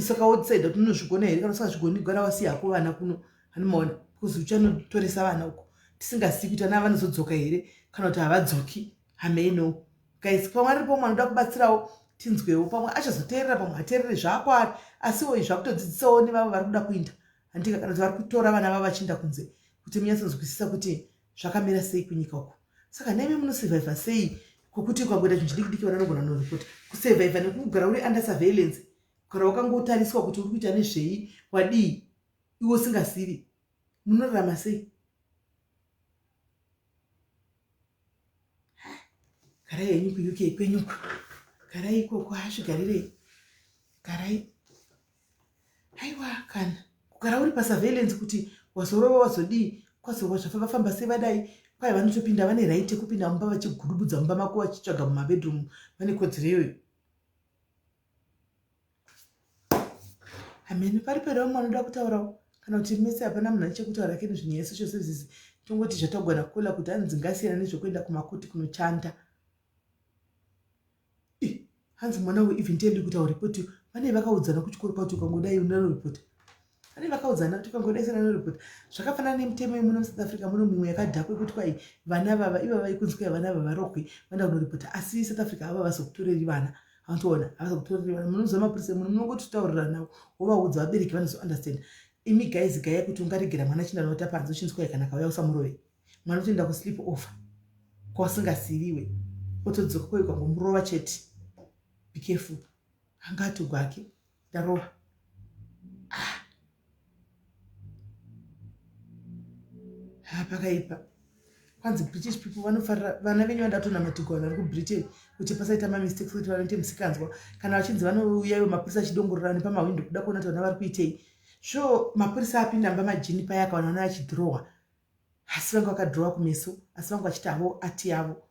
Saka wodecide kuti unozvigona here kana usingazvigoni gara wasiya hako vana kuno hanimaona kuzi uchanotoresa vana uko tisingazivi kuti vana vanozodzoka here kana kuti havadzoki. Hameno guys pamwe aripo mwana unoda kubatsirawo tinzwewo pamwe achazoteerera pamwe ateerere zvako ari asiwo izvi zvakutodzidzisawo nevavo vari kuda kuinda handika kana kuti vari kutora vana vavo vachiinda kunze kuti munyatsonzwisisa kuti zvakamira sei kunyika uko. Saka nemi munosurvivha sei kwokuti ukagoita chinhu chidiki vana vanogona noripota kusurvivha nekugara uri under surveillance kugara wakangotariswa kuti uri kuita nezvei wadii iwe usingasiri munorarama sei. Garai henyu ku-UK kwenyuko garai ikoko hazvigarirei garai haiwa kana kugara uri pasurveillance kuti wazorova wazodii kwazowa zvafamba sei vadai kwai vanotopinda vane right yekupinda mumba vachigurubudza mumba mako vachitsvaga mumabedroom vane kodzero iyoyo. Hamene pari perewo manoda kutaurawo kana kuti mese hapana munhu anechekutaura kene zvinyaya social services tongoti zvatagwana kula kuti hanzi ngasiyana nezvekuenda kumakoti kunochanda. Hanzi mwana uyu even tendi kuti auripoti vane vakaudzana kuchikoro kwati ukangodai unanoripota vane vakaudzana kuti ukangodai sananoripota zvakafanana nemutemo yemuno South Africa muno mimwe yakadhakwe kuti kwai vana vava ivava ikunzwai vana vava varokwe vanda kunoripota asi South Africa ava vazokutoreri vana anotoona avazokutoreri vana munoziva mapurisa muno munongotitaurira navo wovaudza vabereki vanozounderstand imi guys gaya kuti ungaregera mwana chinda nota panze uchinzwa kana kauya usamurove mwana utoenda ku sleep over kwasingasiviwe otodzoka kwega ngomurova chete be careful angati gwake darova pakaipa kwanzi British people vanofarira vana venyu vandatonamatigwa vari kuBritain kuti pasaita mamistakes kuti vanoite musikanzwa kana vachinzi vanouyayo mapurisa achidongorora nepamawindo kuda kuona kuti vana vari kuitei sure mapurisa apinda mba majini paya akaona vana vachidhirowa asi vanga vakadhirowa kumeso asi vanga vachiti havo ati yavo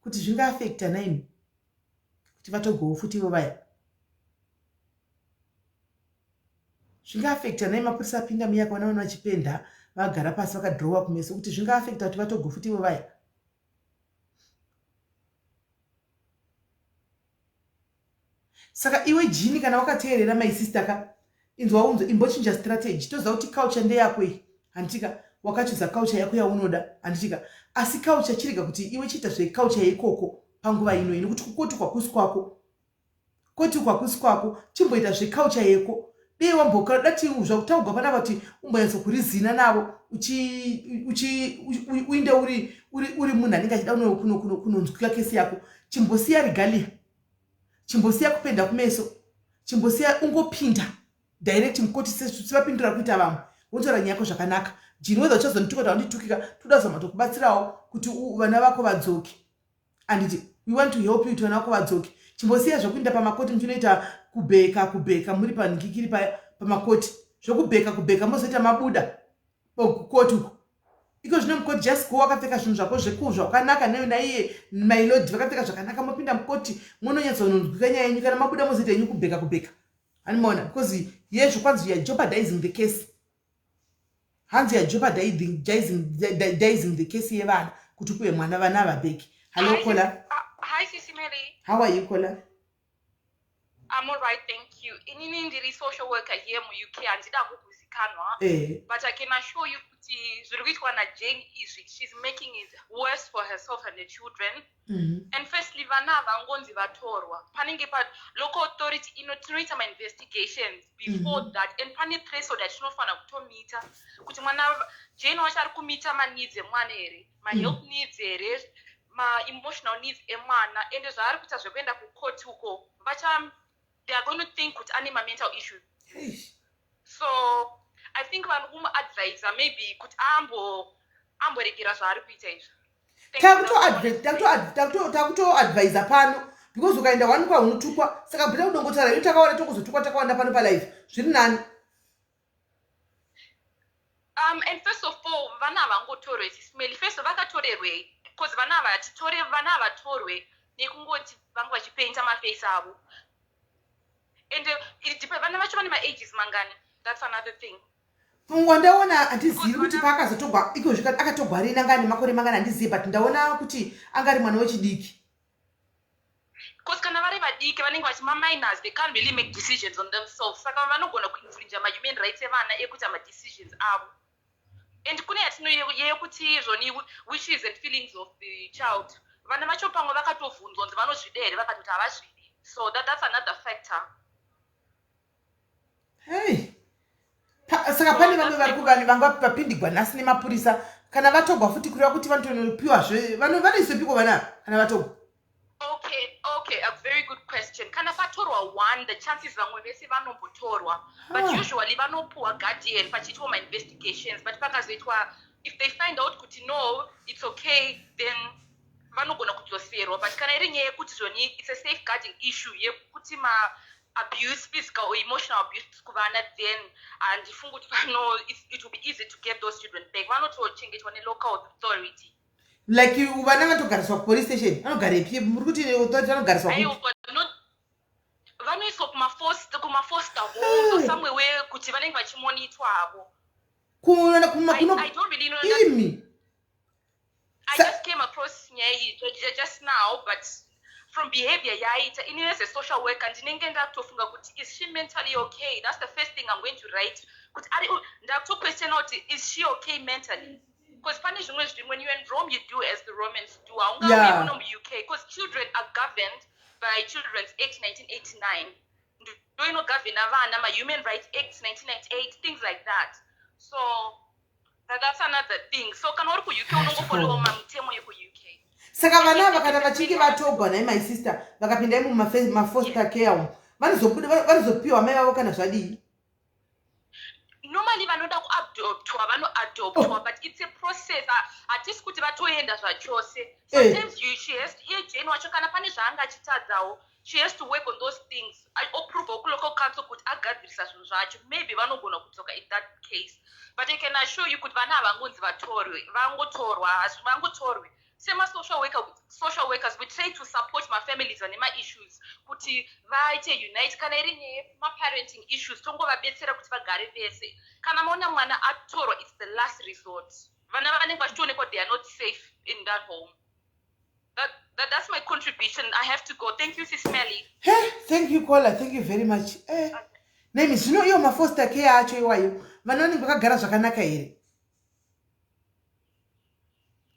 kuti zvingaafekta naini kuti vatogowo futi ivo vaya zvingaafekta nai mapurisa apinda muya akaona vana vachipenda vagara pasi vakadhirowa kumeso kuti zvingaafekta kuti vatogo futi ivo vaya saka iwe jini kana wakateerera maisister ka inzwa unzo imbochinja strategy toziva kuti culture ndeyako iyi handitika wakachuza culture yako yaunoda handitika asi culture chirega kuti iwe chiita zveculture yeikoko panguva ino ino kuti kukoti kwakusi kwako koti kwakusi kwako chimboita zveculture yeko dei wamboka dati zvakutaugwa panapa kuti umboyanzo kurizina navo uinde uri munhu anenge achida kunonzwika kesi yako chimbosiya regalia chimbosiya kupenda kumeso chimbosiya ungopinda direct mukoti sivapindura kuita vamwe wotora nyaya yako zvakanaka jini weza uchazonditukata wanditukika toda zama tokubatsirawo kuti vana vako vadzoke anditi we want to help you kuti vana vako vadzoke chimbosiya zvokuinda pamakoti muchinoita kubheka muri paningikiri pamakoti zvokubheka mozoita mabuda kukoti uko iko zvino mukoti just go wakapfeka zvinhu zvako zvekuru zvakanaka naiye mailord vakapfeka zvakanaka mopinda mukoti mononyatsanonzwika nyaya yenyu kana mabuda mozoita yenyu kubheka animaona because yezvo kwanzi you are jeopardizing the case hanzi you are jeopardizing the case yevana kuti kuve mwana vana vabheki. Hello Kola.
Hi SIS MELLY.
How are you Kola?
I'm all right, thank you. Inini ndiri social worker here mu UK handida kukuzikanwa. But I can assure you kuti zviri kuitwa naJane izvi she's making it worse for herself and the children. And firstly vana vangonzi vatorwa. Panenge pa local authority tinoita ma investigations before that and pane threshold that tinofana kutomita kuti mwana Jane wacho ari kumita ma needs emwana here, ma health needs here, ma emotional needs emwana ende zvaari kuita zvekuenda kucourt uko they are going to think with anima mental issues. So I think one whom advisor maybe could amboregera zvaari kuita izvi.
Takuto advisor pano because ukaenda wanikwa unotukwa saka bhuta kudongotara ino takaona tokuzotukwa takawanda pano palive zviri nani.
And first of all vana vangotorwe SIS MELLY first vakatorerwe because vana vatorwe nekungoti vanga vachipainta maface avo. And vana vacho vane ma-ages mangani. That's another thing.
Ndaona handizivi kuti paakazotogwa iko zvika akatogwa ari nangani makore mangani handizivi but ndaona kuti angari mwana wechidiki.
Because kana vari vadiki vanenge vachima-minors they can't really make decisions on themselves. Saka vanogona kuinfrinja ma-human rights evana ekuita ma-decisions avo. And kune yekuti zvoni wishes and feelings of the child. Vana vacho pamwe vakatovhunzwa kuti vanozvida here vakatoti havazvidi. So that's another factor.
Hey. Saka pane vamwe vari vanga vapindigwa nhasi nemapurisa kana vatogwa futi kureva kuti vanopiwazve vanoisopiko vana kana vatogwa.
Okay, a very good question. Kana patorwa one, the chances vamwe vese vanombotorwa. But usually vanopuwa guardian pachiitwa ma investigations. But pakazoitwa, if they find out kuti no, it's okay, then vanogona kudzoserwa. But kana iri nyaya yekuti zvoni, it's a safeguarding issue yekuti ma abuse, physical or emotional abuse kuvana, then and it will be easy to get those children back. Vanotochengetwa nelocal authority.
Like vana vanogariswa police station vanogarepi muri kuti authority vanogariswa
vanoiswa kumafoster home somewhere where kuti vanenge vachimonitwa avo. I don't really know that. I just came across just now, but from behavior yaita inini as a social worker ndinenge ndakutofunga kuti is she mentally okay? That's the first thing I'm going to write. Kuti ndakutoquestion out, is she okay mentally? Because when you're in Rome, you do as the Romans do. In the UK, because children are governed by Children's Act 1989. ndoinogavhena vana ma-Human Rights Act 1998, things like that. So that's another thing. So kana uri ku-UK unongofollowa mamutemo yeku-UK.
Saka vana vakana vachinge vatogwa naye my sister vakapinda mumafoster care vanozopiwa mai vavo kana zvadii.
Normally vanoda kuadoptwa vanoadoptwa, but it's a process. Hatisi kuti vatoenda zvachose. Sometimes iye Jane wacho kana pane zvaanga achitadzawo, she has to work on those things. Oprova kulocal council kuti agadzirisa zvinhu zvacho. Maybe vanogona kudzoka in that case. But I can assure you kuti vana havangonzi vatorwe, vangotorwa, asi vangotorwe. Sema social workers, we try to support my families vane ma-issues kuti vaite unite. Kana iri ma-parenting issues tongovabetsera kuti vagare vese. Kana maona mwana atorwa, it's the last resort. Vana vanenge vachitoonekwa they are not safe in that home. That's my contribution. I have to go. Thank you, SIS MELLY.
Hey, thank you, Kola. Thank you very much. Name is, iyo mafoster care acho iwayo vana vanenge vakagara zvakanaka here.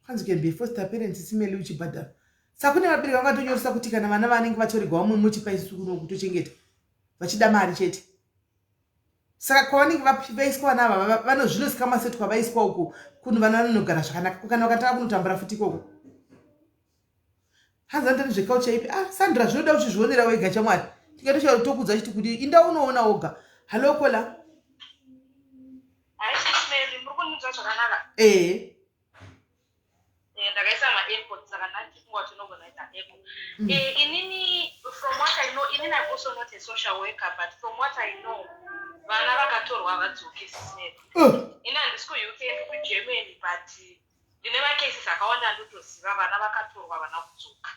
Hands can be foster parents SIS-MELLY uchibhadhara. Saka kune vabereki vangatonyoresa kuti kana vana vanenge vatorigwa mumwe muchipa isusu kuno kutochengeta vachida mari chete. Saka kwavanenge vaiswa vana ava vanozvinosika masetu kwavaiswa uku kunhu vana vanogara zvakanaka kana vakataka kunotambura futi ikoko. Hanzi andani zveculture ipi. Sandra zvinoda uchizvionera wega chamwari. Tikatokudza chiti kuti inda unoona woga. Hello Kola.
Hai SIS-MELLY muri kunzwa zvakanaka? Ndakaisa ma-airpods saka ndachifungwa kuti unogona kuita echo. Inini, from what I know, inini I'm also not a social worker, but from what I know, vana vakatorwa vadzoke SIS-MELLY. Ini handisi ku-UK ndi ku-Germany, but ndine macases akawanda ndotoziva vana vakatorwa vana kudzoka.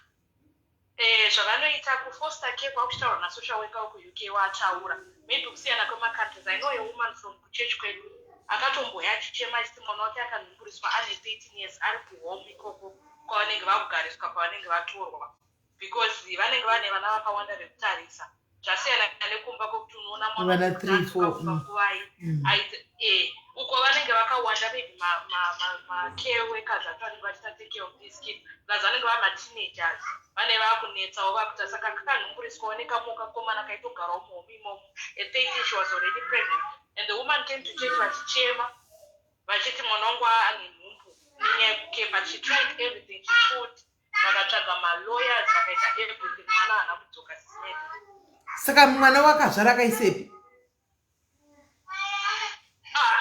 Zvavanoita kufoster care kwakuchitaura na-social worker weku-UK wataura. Maybe kusiyana kwema-countries. I know a woman from kuchurch kwedu akatomboya achichema achiti mwana wake akanhumburiswa ane 13 years ari kuhome ikoko kwavanenge vakugariswa kwavanenge vatorwa, because vanenge vane vana vakawanda vekutarisa. Zvasiyana nekumba kwokuti unoona mwana kuvai uko vanenge vakawanda, maybe ma-care workers acho vanenge vachita take care of these kids, plus vanenge vama-teenagers vane vakunetsawo vakuta. Saka kakanhumburiswawo nekakomana kaitogarawo muhome imomo. At 13 she was already pregnant. And the woman came to church vachichema vachiti mwana wangu ane nhumbu nenyaya yekuke, but she tried everything she could. Vakatsvaga ma-lawyers vakaita everything, mwana haana kudzoka SIS-MELLY.
Saka mwana wakazvara akaisepi?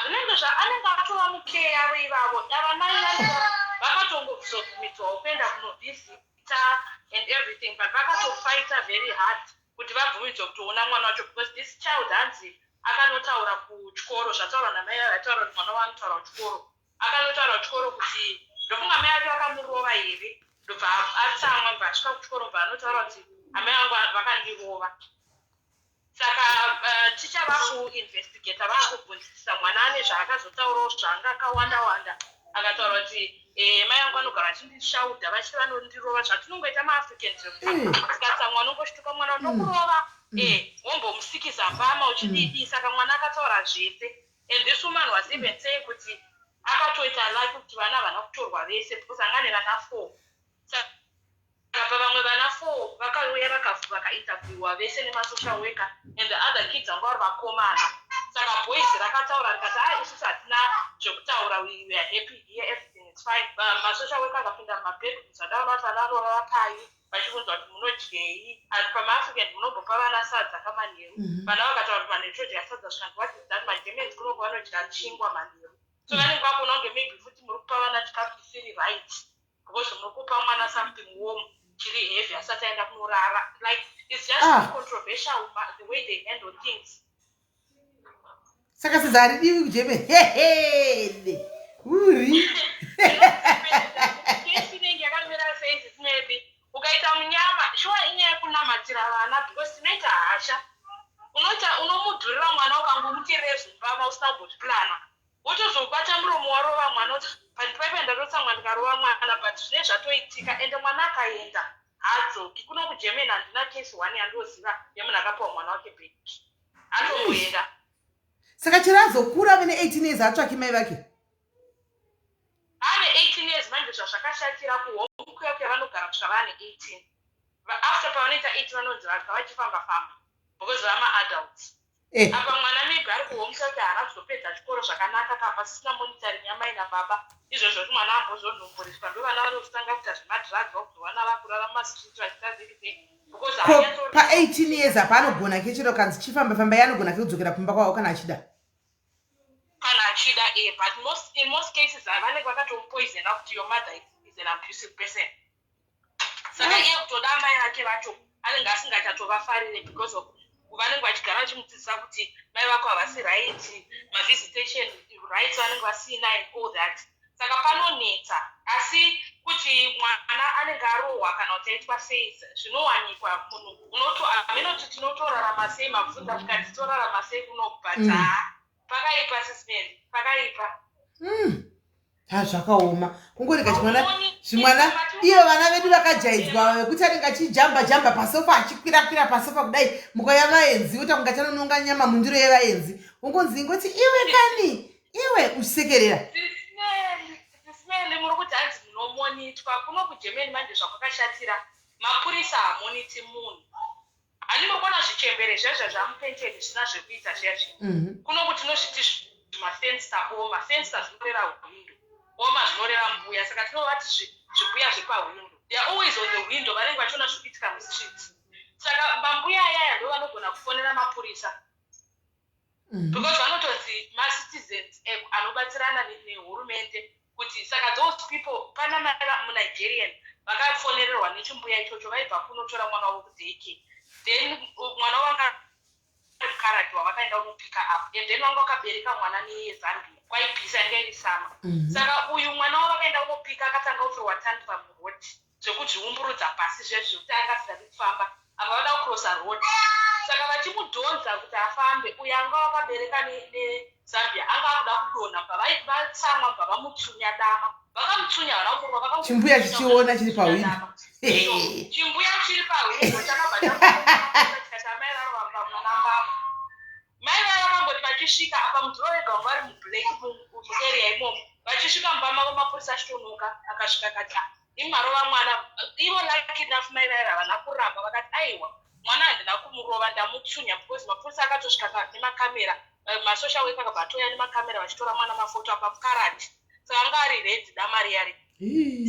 Zvinenge anenge atova mukeya yavo ivavo. Avamai vakatongosubmitwawo kuenda kunovhizita and everything, but vakatofighta very hard kuti vabvumidzwe kutoona mwana wacho, because this child hanzi akanotaura kuchikoro zvataura namai ataura kuti mwana wanotaura kuchikoro. Akanotaura kuchikoro kuti ndofunga mai ake vakamurova here, ndobva atsamwa mbva asvika kuchikoro mbva anotaura kuti amai vangu vakandirova. Saka ticha vakuinvestigata vakubvunzisisa mwana ane zvaakazotaurawo zvanga akawanda-wanda. Akataura kuti mai vangu vanogara vachindishaudha vachiti vanondirova zvatinongoita maafricans. Tikatsamwa unongoshtuka mwana ndokurova. Wombomusikisa mbama uchidii. Saka mwana akataura zvese. And this woman was even saying kuti akatoita like kuti vana vana kutorwa vese, because angane vana 4. Saka vamwe vana 4 vakauya vakainterviewa vese nema-social worker, and the other kids vanga vari vakomana. Saka boys rakataura rikati isusu hatina zvekutaura, we are happy here, everything is fine. Ma-social worker akapinda mumabedrooms adaona kuti vana vanorara pai vachibvunzwa kuti munodyei. Ari pama-African munobva vana sadza kamanheru. Vana vakataura kuti manheru todya sadza zvikanzi what is that? Ma-Germans kunobva vanodya chingwa manheru. So vanenge vakuona kunge maybe futi muri kupa vana chikafu chisiri right, because muri kupa mwana something warm chiri heavy asati aenda kunorara. Like, it's just controversial the way they handle things.
Saka sizaridiwi kuJermany. Uri.
Inenge yakamira sei SIS-MELLY. Ukaita munyama shuwa inyaya yekunamatira vana, because tinoita hasha. Unomudhurira mwana ukangomutirira zvimbama usina wotozobata muromo warova mwana kuti pandipaipa ndarotsamwa ndikarova mwana, but zvine zvatoitika ende mwana akaenda hadzoki. Kuno kuGermany handina case 1 yandoziva yemunhu akapiwa mwana wake bheki atomboenda.
Saka chiri azokura ave ne-18 years hatsvaki mai vake.
Ane 18 years manje zvazvakashatira kuhome kwavo yavanogara kusvika vane 18. After pavanoita 18 vanonzi vachifamba-famba. because vama-adults. Apa mwana maybe ari kuhomesa kuti haana kuzopedza chikoro zvakanaka kapa sisina monitoring yamai nababa izvozvo kuti mwana ambozonhomboreswa ndo vana vanotanga kuita zvemadrugs vakuzovana vakurara mumastreet vachiita zvikizei because
pa18 years apa anogona kechero kanzi chifamba-famba yanogona kekudzokera kumba kwavo kana achida
but in most cases vanenge vakatomupoisona kuti your mother is an abusive person. Saka iye kutoda amai vake vacho anenge asingachatovafarire because of vanenge vachigara vachimudzidzisa kuti mai vako havasi right, mavisitation rights vanenge vasina and all that. Saka panonetsa asi kuti mwana anenge arohwa kana kuti aitwa sei zvinowanikwa munhu aminoti tinotorarama sei mabvunza tikati torarama sei kunobhata pakaipa sismeri pakaipa
zvakaoma kungorega zvimwana iyo vana vedu vakajaidzwa vekuti anenge achijamba pasofa achikwira pasofa kudai mukauya vaenzi uta kunga chanononga nyama mundiro yevaenzi ungonzi ingoti iwe kani iwe uchisekerera
sismeri muri kuti hanzi munomonitwa kuno kugermany manje zvakwakashatira mapurisa hamoniti munhu ani mukona zvichembere zvezvo zvamupensheni zvisina zvekuita zvezvi kuno kuti tinozviti zvimafensta mafensta zvinoreva hwindo oma zvinoreva mbuya saka tinovati zvimbuya zvepahwindo they are always on the window vanenge vachiona zvikuitika mustreets saka mambuya ayaya ndo vanogona kufonera mapurisa because vanotonzi macitizens anobatsirana nehurumende kuti saka those people pana munigerian vakafonererwa nechimbuya ichocho vaibva kunotora mwana wavo kudheke then mwana wanga karatwa vakaenda kunopika up and then vanga vakabereka mwana nezambia kwaipisa inge iri sama saka uyu mwana wavo vakaenda kunopika akatanga kutorwa tandpa murodi zvekuzviumburudza pasi zvezvo kuti anga asingadi kufamba apa vada kucrossa road saka vachimudhonza kuti afambe uyu anga vakabereka nezambia anga akuda kudonha vatsamwa bva vamutsunya dama vakamutsunya vanakurwa
chimbuya chichiona chiri pahwindo
chimbuya chiri pahwindo chakabva chakati amai varovamba mwanambamo mai vaya vakangoti vachisvika apa mudhuro wega vanga vari mublack muarea imomo vachisvika mumba mavo mapurisa achitonoka akasvika kati imwarova mwana ivo lucky enough mai vaya havana kuramba vakati aiwa mwana handina kumurova ndamutsunya because mapurisa akatosvika nemakamera masocial worker akabva atoya nemakamera vachitora mwana mafoto apa karati saka anga ari redi dama riyari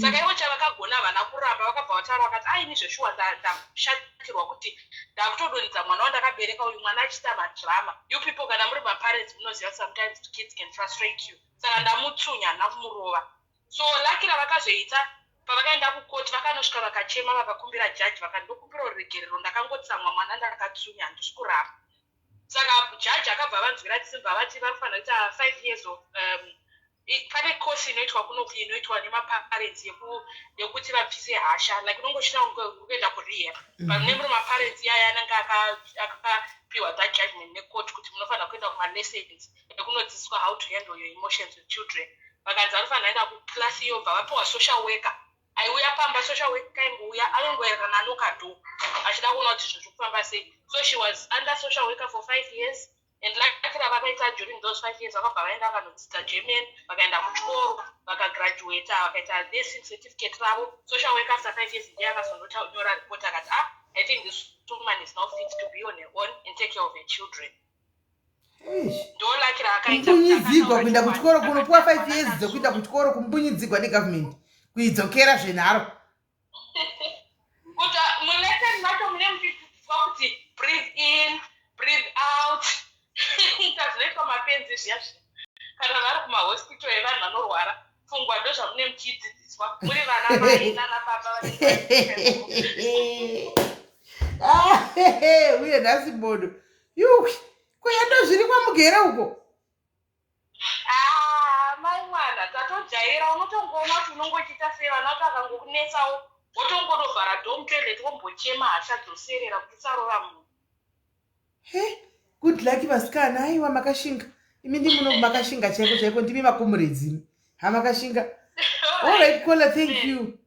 saka ivo chavakagona havana kuramba vakabva vataura vakati aini zveshuwa ndashatirwa kuti ndakutodonhedza mwana wandakabereka uyu mwana achiita madhrama you people kana muri maparents munoziva sometimes kids can frustrate you saka ndamutsunya handina kumurova so laki ravakazoita pavakaenda kukoti vakanosvika vakachema vakakumbira jaji vakandokumbira ruregerero ndakangotsamwa mwana ndakatsunya handisi kuramba saka jaji akabva vanzwira tisimba vati vanofanira kuita 5 years of pane kosi inoitwa kunoku inoitwa nemaparents yekuti vabvise hasha like unongoshina kuenda kurehab panemuri maparents yaya anenge akapiwa that judgment nekoti kuti munofanira kuenda kumalessons ekunodzidziswa how to handle your emotions with children vakanzi anofanira enda kuklasi iyo bva vapiwa social worker aiuya pamba social worker ingouya anongoerana nokado achida kuona kuti zvinhu zvekufamba sei so she was under social worker for 5 years and lakira vakaita during those 5 years vakabva vaenda vakanodzidza german vakaenda kuchikoro vakagraduata vakaita nursing certificate ravo social worker after 5 years ndiye akazondonyora report akati I think this woman is now fit to be on her own and take care of her children ndo lakira akaita
kumbunyidzigwa kuenda kuchikoro kunopuwa 5 years dzekuenda kuchikoro kumbunyidzigwa negovernment kuidzokera zvenharo
kuti muleseni macho mune muchidzidziswa kuti breathe in breathe out zvinoitwa mapenzi zviyazvi kana vari kumahospital evanhu vanorwara pfungwa ndo zvamune muchidzidziswa muri vana mai nana baba
uye nhasi bodo kuyendo zviri kwamugera uko
mai mwana tatojaira unotongoona kuti unongochiita sei vana kuti akangokunetsawo wotongodovhara domutoileti wombochema hasha dzoserera kuti usarova munhu
good luck vasikana aiwa makashinga imi ndimuno makashinga chaiko ndimi makomuredzini hamakashinga alright kola thank you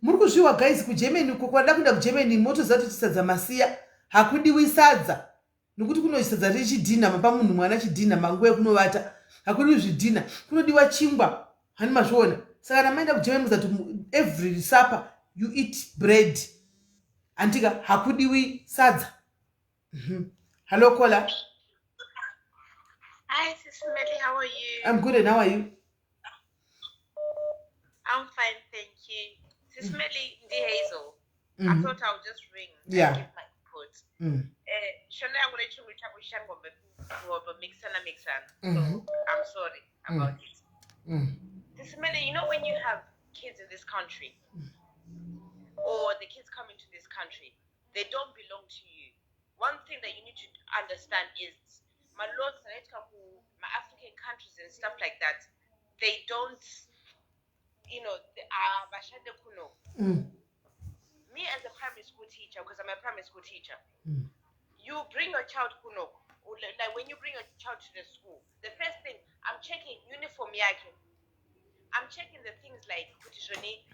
muri kuzviwa guys kugermany uko kwada kuenda kugermany motoziva kuti sadza masiya hakudiwi sadza nokuti kunosadza richidhina mapa munhu mwana chidhina manguva ekunovata hakudiwi zvidhina kunodiwa chingwa hani mazviona saka namaenda kugermany muzati every supper you eat bread andika hakudiwi sadza Hello, caller.
Hi, SIS MELLY, how are you?
I'm good, and how are you?
I'm fine, thank you. SIS MELLY, the Hazel. I
Mhm.
thought I would just ring
Yeah.
and give my input. Shona, I'm going to mixana. So I'm sorry about it. SIS MELLY, you know when you have kids in this country, or the kids come into this country, they don't belong to you. One thing that you need to understand is my lords, my African countries and stuff like that, they don't, bashande kuno. Me as a primary school teacher, because I'm a primary school teacher, you bring your child kuno, or like when you bring your child to the school, the first thing I'm checking uniform yake. I'm checking the things like kutishoni,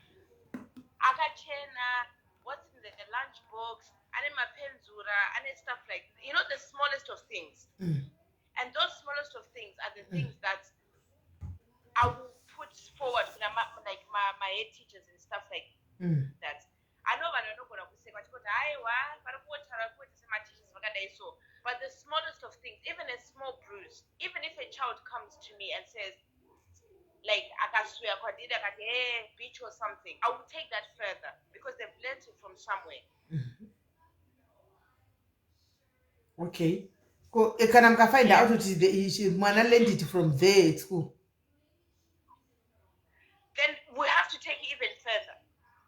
akachena, what's in the lunch box, ane mapenzura, ane stuff like, the smallest of things. And those smallest of things are the things that I will put forward for my head teachers and stuff like that. I know that I'm not going to say, but the smallest of things, even a small bruise, even if a child comes to me and says, like, hey, bitch or something, I will take that further because they've learned it from somewhere.
Okay. Kana mkafind out kuti mwana learned it from there at school.
Then we have to take it even further.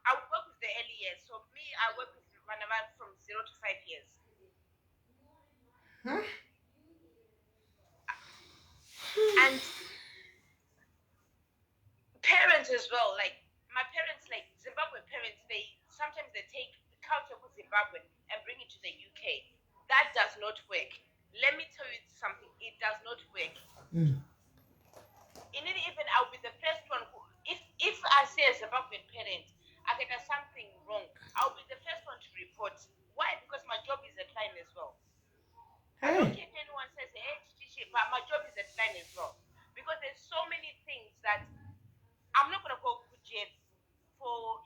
I will work with the early years. So me, I work with vana from 0 to 5 years. And parents as well, like my parents, like Zimbabwean parents, sometimes they take culture from Zimbabwe and bring it to the UK. That does not work. Let me tell you something, it does not work. Even I'll be the first one who, if I say as a Zimbabwean parent, I get something wrong, I'll be the first one to report. Why? Because my job is at line as well. I don't care if anyone says, hey, but my job is at line as well. Because there's so many things that I'm not going to go to jail for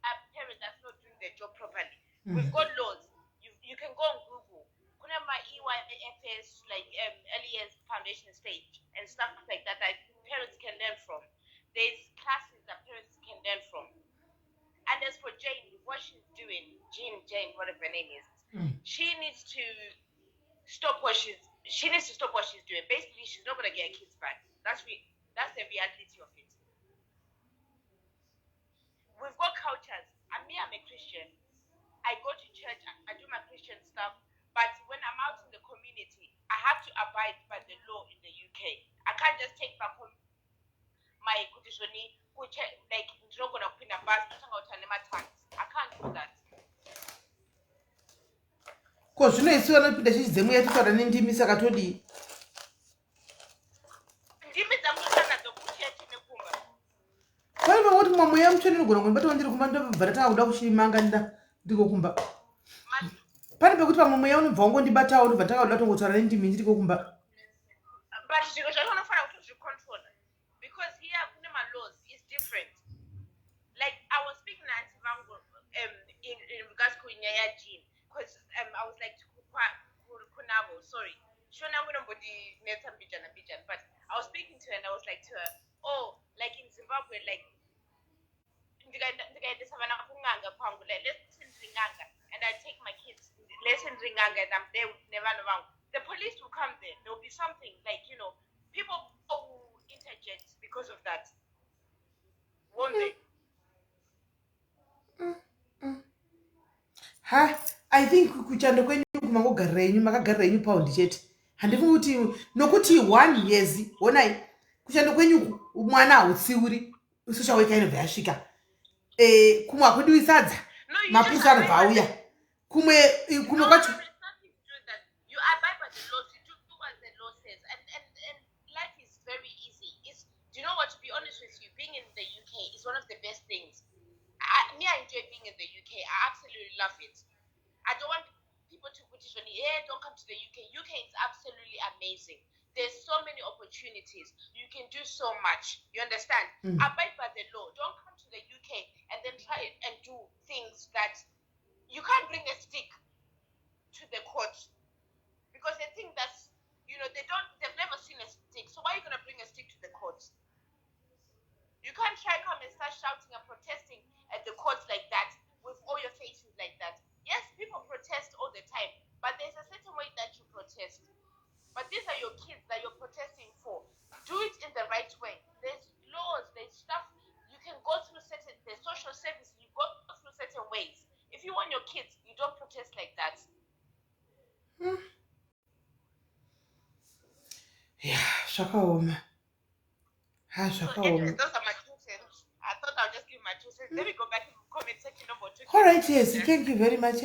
a parent that's not doing their job properly. We've got laws. You can go on Google. Kuna my EYFS, like early years foundation stage and stuff like that parents can learn from. There's classes that parents can learn from. And as for Jane, what she's doing, Jane, whatever her name is, she needs to stop what she's doing. Basically, she's not gonna get her kids back. That's the reality of it. We've got cultures. I'm a Christian. I go to church, I do my Christian stuff, but when I'm out in the community, I have to abide by the law in the UK. I can't just take back home my kutishoni, like it's not gonna put a bus, I can't do that.
Because zvinoisiwa nopinda chichidzemu yatitaura nendimi saka todii.
Ndimi dzamutana dzokuchechi nekumba.
Pane vangoti mwamuya mutsvene nogona kunibata ndiri kumba ndobva ndatanga kuda kuchimanga ndiko kumba. Pane pekuti pamwe mweya unobva wangondibatawo ndobva ndanga kuda kutongotaura nendimi ndiriko kumba.
But zviro zvacho unofanira kutozvicontrola because here kune laws is different. Like I was speaking to Auntie Vango in regards to Nyaya Jean because I was like Kunavo, sorry. Shona nobody but I was speaking to her and I was like to her, oh, like in Zimbabwe, like and I take my kids lesson ringanga and I'm there with Nevanavang. The police will come there. There will be something like, people will interject because of that. Won't they?
I think kuchando kwenyu kumangogarira yenyu makagarira yenyu paundi chete. Handifungi kuti nokuti 1 years onai kuchando kwenyu mwana hautsiuri social worker inobva yasvika. Kumwe hakudiwi sadza mapurisa anobva auya. Kumwe kwacho
you abide by the laws, you do what the law says, and life is very easy. Do you know what? To be honest with you, being in the UK is one of the best things. I enjoy being in the UK. I absolutely love it. I don't want people to put it on the air. Don't come to the UK. UK is absolutely amazing. There's so many opportunities. You can do so much. You understand? Abide by the law. Don't come to the UK and then try and do things that you can't bring a stick.
Zvakaoma. Ha,
So
zvakaoma.
anyway, those are my 2 cents. I thought I'll just give my 2 cents. Let me go back in the comment section about 2
All right, yes, thank you very much.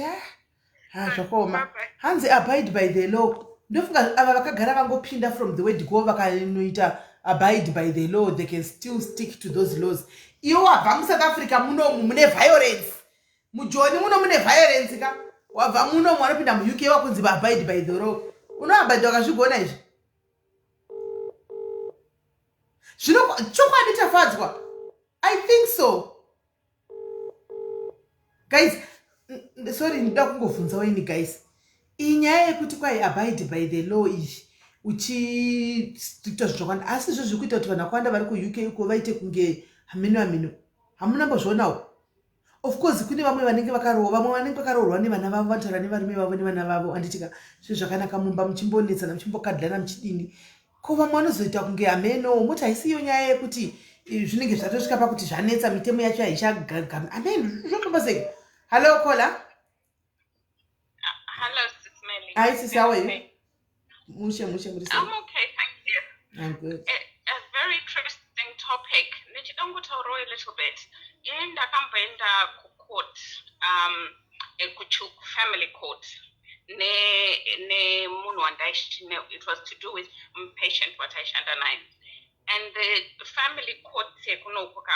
Ha, zvakaoma.
Bye-bye.
Hanzi abide by the law. Ndofunga ava vakagara vangopinda from the word go vakanoita abide by the law, they can still stick to those laws. Iwo wabva muSouth Africa munomu mune violence. Mujoni muno mune violence ka. Wabva munomu wanopinda muUK wakunzi abide by the law. Unoabide wakazvigona izvi. Chokwadi tafadzwa. I think so. Guys, sorry, ndida kungovhunza wenyu guys. Inyaya yekuti kwai abide by the law izvi uchiita zvakawanda asi izvo zviri kuita kuti vanhu vakawanda vari kuUK uko vaite kunge hamino hamunambozvionawo. Of course kune vamwe vanenge vakaroorwa nevana vavo vataura nevarume vavo nevana vavo anditika zvinhu zvakanaka mumba muchimbonetsana muchimbokadhilana muchidini. Ko vamwe vanozoita kunge hameno moti haisi iyo nyaya yekuti zvinenge zvatosvika pakuti zvanetsa mitemo yacho haichagama. Amen. Zvokomba sei? Hello caller.
Hello, Sis Melly.
Hi sis, how are you? Mushe.
I'm okay, thank you.
I'm good.
A very interesting topic. Ndichidongutaurawo a little bit. Ndakamboenda kucourt, family court. Ne munhu wandaishine, it was to do with patient wataishanda naye. And the family court kunokuka,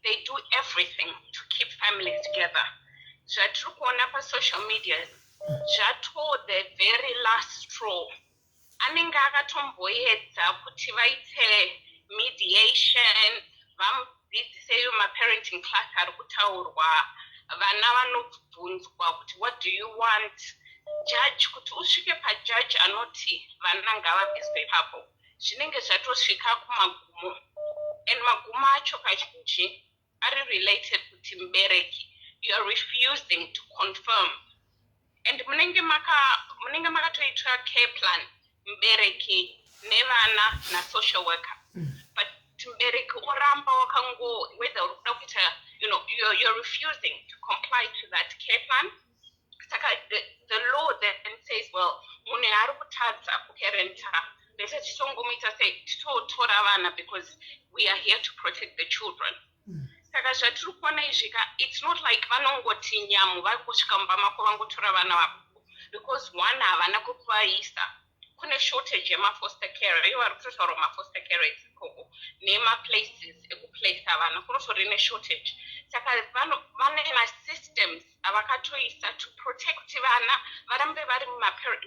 they do everything to keep families together. Zvatiri kuona pasocial media zvatoo the very last straw. Anenge akatomboedza kuti vaite mediation, vamudzidzise maparenting class ari kutaurwa, vana vanobvunzwa kuti what do you want, judge kuti usvike pajudge anoti vana ngavabviswe ipapo zvinenge zvatosvika kumagumo, and magumo acho kazhinji ari related kuti mubereki you are refusing to confirm, and munenge makatoitwa care plan mubereki nevana na social worker, but mubereki oramba wakango whether uri kuda kuita you're refusing to comply to that care plan. Saka the law then says, well, munhu ari kutadza kuparenta leta titongomuita sei titotora vana because we are here to protect the children. Saka zvatiri kuona izvika, it's not like vanongoti nyamu vari kusvika mumba mako vangotora vana vako, because one havana kukuvaisa. Kune shortage yemafoster care, ivo vari kutotaura mafoster care ikoko nemaplaces ekuplace vana kunotori neshortage. Saka vane masystems avakatoisa to protect vana varambe vari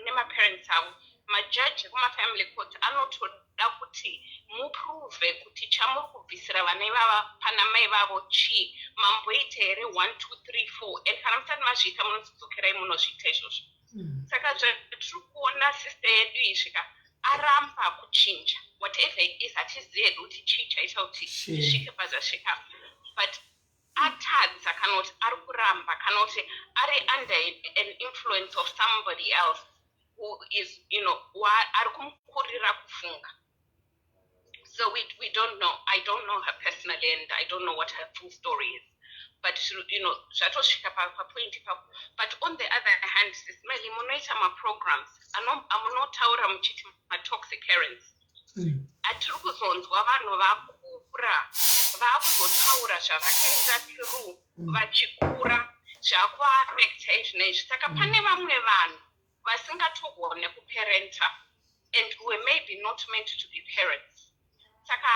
nemaparents avo. Majaji kumafamily court anotoda kuti muprove kuti chamuri kubvisira vana ivava pana mai vavo chii, mamboite here 1 2 3 4, and kana musati mazviita munozodzokerai munozviita izvozvo. Saka zvatiri kuona sister yedu isvika aramba kuchinja whatever it is, hatizivi kuti chii chaita kuti isvike pazvasvika, but atadza kana kuti ari kuramba kana kuti ari under an influence of somebody else who is ari kumukurira kufunga. So we don't know. I don't know her personally, and I don't know what her full story is. But zvatosvika papoint ipapo. But on the other hand, Sis Melly, munoita maprograms amunotaura muchiti matoxic parents. Atiri kuzonzwa vanhu vakura vakuzotaura zvavakaita through vachikura zvakuaffecta izvinezvi. Saka pane vamwe vanhu vasingatogone kuparenta and who were maybe not meant to be parents. Saka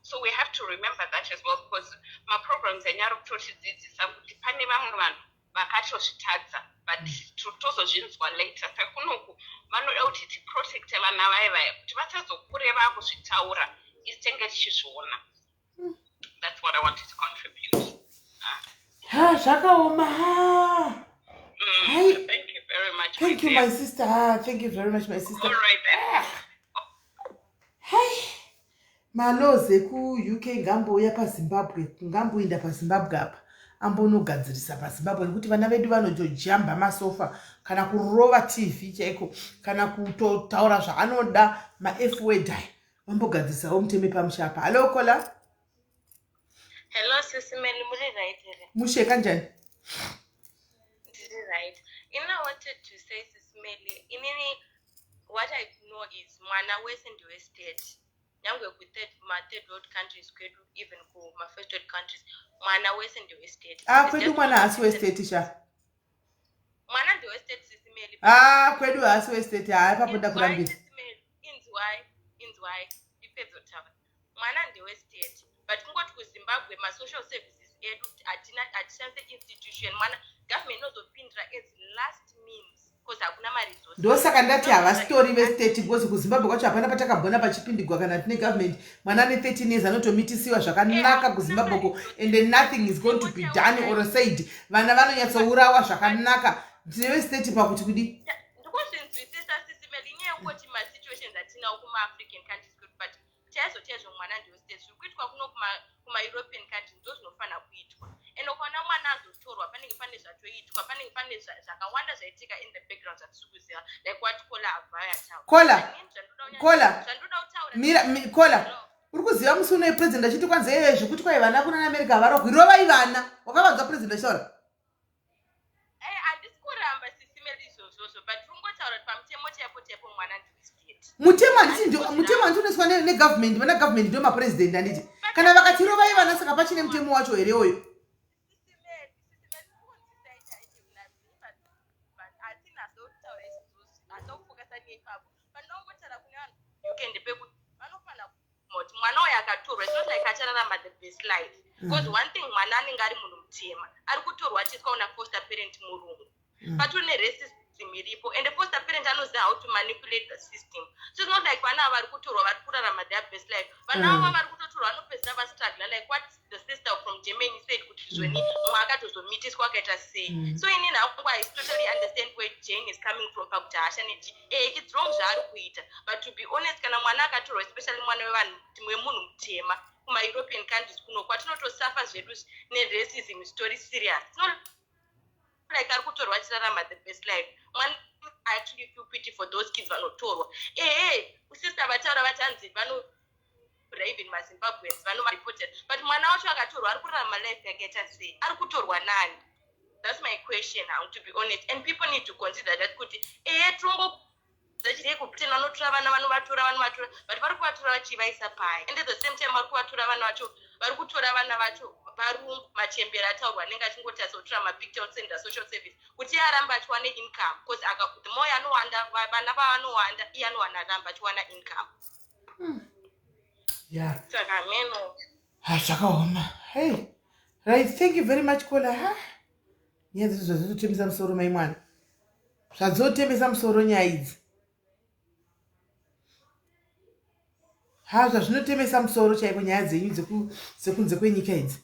so we have to remember that as well, because my programs anyari kutotidzidzisa kuti pane vamwe vanhu vakatozvitadza but totozozvinzwa later. Saka kunoku vanoda kuti tiprotecte vana vaya kuti vasazokure vakuzvitaura isitenge tichizviona. That's what I wanted to contribute.
Zvakaoma.
Thank you very much.
Thank you, my sister. Thank you very much, my sister.
All right then.
Hey, malows eku-UK ngambouya paZimbabwe, ngamboinda paZimbabwe apa ambonogadzirisa paZimbabwe nekuti vana vedu vanotojamba masofa kana kurova TV chaiko kana kutotaura zvaanoda ma-F word aya vambogadzirisawo muteme pamusha apa. Hello caller.
Hello Sis Melly, muri right here?
Mushe kanjani?
Right. I wanted to say, Sis Melly, inini what I know is mwana wese ndiwe state. Nyangwe ku third world countries kwedu, even ku ma first world countries, mwana wese ndiwe state.
Kwedu mwana asiwe state sha.
Mwana ndiwe state SIS MELLY.
Kwedu asiwe state papoda kurambira.
Inzwai ipedzo tawa. Mwana ndiwe state. But kungoti ku Zimbabwe ma social services edu atishanse institution mwana government nozopindira as last means because hakuna ma resources.
Ndosaka ndati havasitori vestate because ku Zimbabwe kwacho hapana patakabhona pachipindigwa kana tine government mwana ne 13 years anotomitisiwa zvakanaka ku Zimbabwe ko and then nothing is going to be done or said. Vana vanonyatsourawa zvakanaka. Tine state pakuti kudi.
Ndikuzvinzwisisa SIS MELLY nyaya yekuti ma situations atinawo kuma African countries but chaizvo mwana ndiwe state zviri kuitwa kuno kuma European countries ndo zvinofana kuitwa. And ukaona mwana azotorwa panenge pane zvatoitwa, panenge pane zvakawanda zvaitika in the background zvatiri kuziva, like what Kola abvaya taura.
Kola. Uri kuziva musi uno president achiti kwanze zvekuti kwai vana kuna America varogwirova ivana. Wakavanzwa president achitaura?
Handisi kuramba SIS MELLY izvozvo, but rungotaura kuti pamutemo chaipo mwana ndiwe state.
Mutemo unoiswa negovernment, vana government ndio mapresident anditi. Kana vakatirova ivana saka pachine mutemo wacho here oyo.
Mwana uyu akatorwa, it's not like achararama the best life. Because one thing mwana anenge ari munhu mutema, ari kutorwa achiiswa una foster parent murungu. But une racism iripo, and the foster parent anoziva how to manipulate the system. So it's not like vana vari kutorwa vari kurarama their best life. Vana ava vari kutotorwa vanopedzisa vastruggle, like what the sister from Germany said kuti zvoni mumwe akatozomitiswa akaita sei. So inini hakungwa I totally understand where Jane is coming from pakuti hasha neti it's wrong zvaari kuita. But to be honest, kana mwana akatorwa, especially mwana wemunhu mutema kuma European countries kuno kwatinotosafa zvedu neracism story serious. It's not like ari kutorwa achirarama the best life. One I actually feel pity for those kids vanotorwa. Sister vataura vatanzi rape in Zimbabweans vanoreported, but mwana wacho akatorwa ari kurarama life yakaita sei? Ari kutorwa nani? That's my question now, to be honest. And people need to consider that kuti tongo zachiri kupitena vanotora vana vanovatora but vari kuvatora vachivaisa pai, and at the same time vari kuvatora vana vacho vari kutora vana vacho varungu machembera ataurwa anenge achingoti azotora mapicture senda social service kuti aramba achiwana income, because the more anowanda vana vavanowanda iye anowana ramba achiwana income. Saka meno
zvakaoma. Hey, right, thank you very much Kola. Nyaya dzizvo zvazototembesa musoro mai mwana, zvazotembesa musoro nyaya idzi. Zvazvinotemesa musoro chaiko nyaya dzenyu dzekunze kwenyika idzi.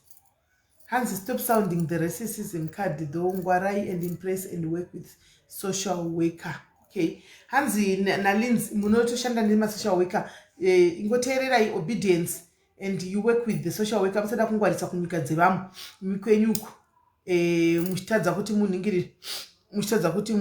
Hanzi stop sounding the racism card though, ngwarai and impress and work with social worker. Okay, hanzi nalinzi munotoshanda nema-social worker, ingoteererai obedience and you work with the social worker. Musada kungwarisa kunyika dzevamwe mikwenyuko, muchitadza kuti munhingirire, muchitadza kuti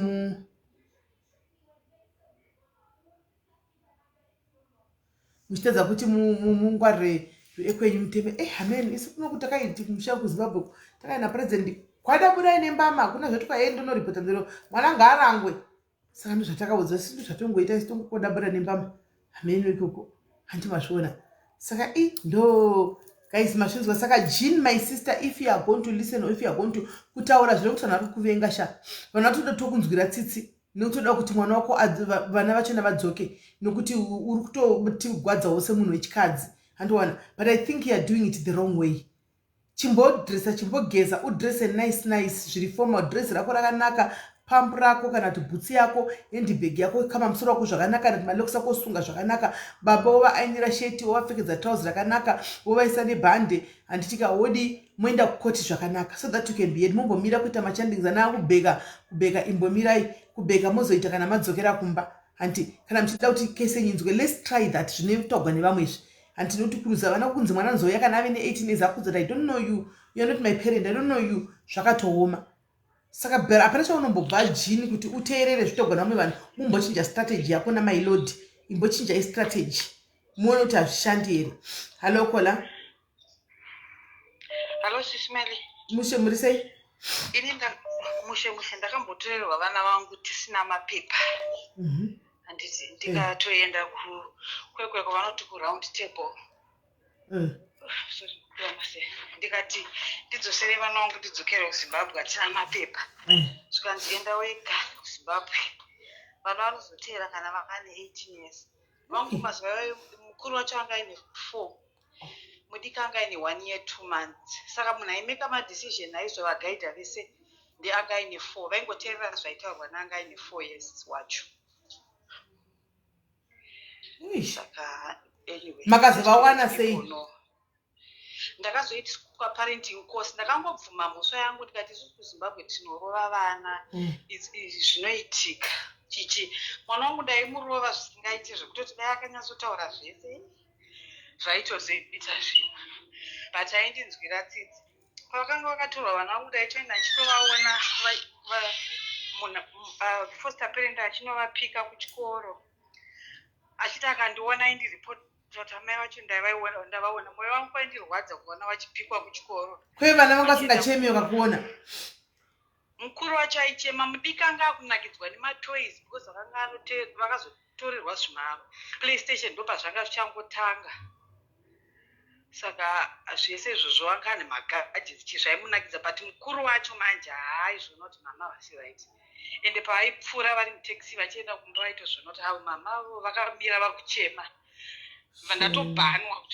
muchitadza kuti mungwarire ekwenyu muteme. Amen. Isi kuno kuti takaiti kumusha kuZimbabwe takaina president kwada budai nembama, hakuna zvoti kwaye ndoripota ndero mwana ngaarangwe. Saka ndo zvatakaudzwa sindu zvatongoita isi tongokoda buda nembama. Amen ikoko handi mazviona. Saka ndo guys mashinzwa. Saka Jean my sister, if you are going to listen or if you are going to kutaura zvino kuti vanhu vari kuvenga sha, vanhu vatoda tokunzwira tsitsi nokutoda kuti mwana wako vana vachona vadzoke nokuti uri kutotigwadzawo semunhu wechikadzi handiwana. But I think you are doing it the wrong way. Chimbodresa, chimbogeza, udrese nice zviri formal, dress rako rakanaka, pump rako kana kuti bhutsi yako, handbag yako kama musoro wako zvakanaka, kana malokisi ako sunga zvakanaka, baba wova ainira sheti, wovapfekedza trouser rakanaka, wovaisa nebhande, handitika hodi moenda kukoti zvakanaka, so that you can be head. Mumbomira kuita machandingizana kubheka imbomirai kubheka mozoita kana madzokera kumba. Hanti kana muchida kuti kese nyinzwe, let's try that zvinotogwa nevamwe izvi. And tinoti kuruza vana kunzi mwana nzoya kana ave ne18 years akudza, I don't know you, you are not my parent, I don't know you, zvakatooma. Saka bhera apana chaunombobva Jini kuti uteerere zvitogwa nevamwe vanhu, mumbochinja strategy yako na my lord, imbochinja strategy muone kuti hazvishandi here. Hello Kola.
Hello SIS MELLY.
Mushe muri sei?
Ini mushe ndakambotorerwa vana vangu tisina mapepa.
handiti ndikatoenda kwekwe vanoti kuround table ndikati ndidzosere vana vangu ndidzokere kuzimbabwe hatina mapepa zvikanzi enda wega kuzimbabwe vana vanozotevera kana vane 18 years vangu mazuva mukuru wacho anga aine 4 mudiki anga aine 1 year 2 months saka munhu aimeka madecision aizovagaidha vese ndianga aine 4 vaingoteerera zvaitaurwa naanga aine 4 years wacho saka anyway
makazovawana sei
ndakazoitiswa parenting course ndakangobvuma mhosva yangu ndikati isusu kuzimbabwe tinorova vana zvinoitika chichi mwana wangu ndaimurova zvisingaiti zvekutoti dai akanyatsotaura zvese zvaitozoita zvimwe but aindinzwira tsitsi pavakanga vakatorwa vana vangu ndaitoenda ndichitovaona foster parent achinovapika kuchikoro achiti akandiona aindiripoti amai vacho ndavaona mwoyo wangu waindirwadza kuona vachipikwa kuchikoro
kwe vana vanga vasingachemi vakakuona
mukuru wacho aichema mudiki anga akunakidzwa nematoys because vakazotorerwa zvimaplaystation ndo pazvanga zvichangotanga saka zvese izvozvo vanga nemagadgets zvaimunakidza but mukuru wacho manje haizvona kuti mama vasi right ende pavaipfuura vari mutaxi vachienda kumba vaitozvona kuti mama vakamira vari kuchema vandatobhanwa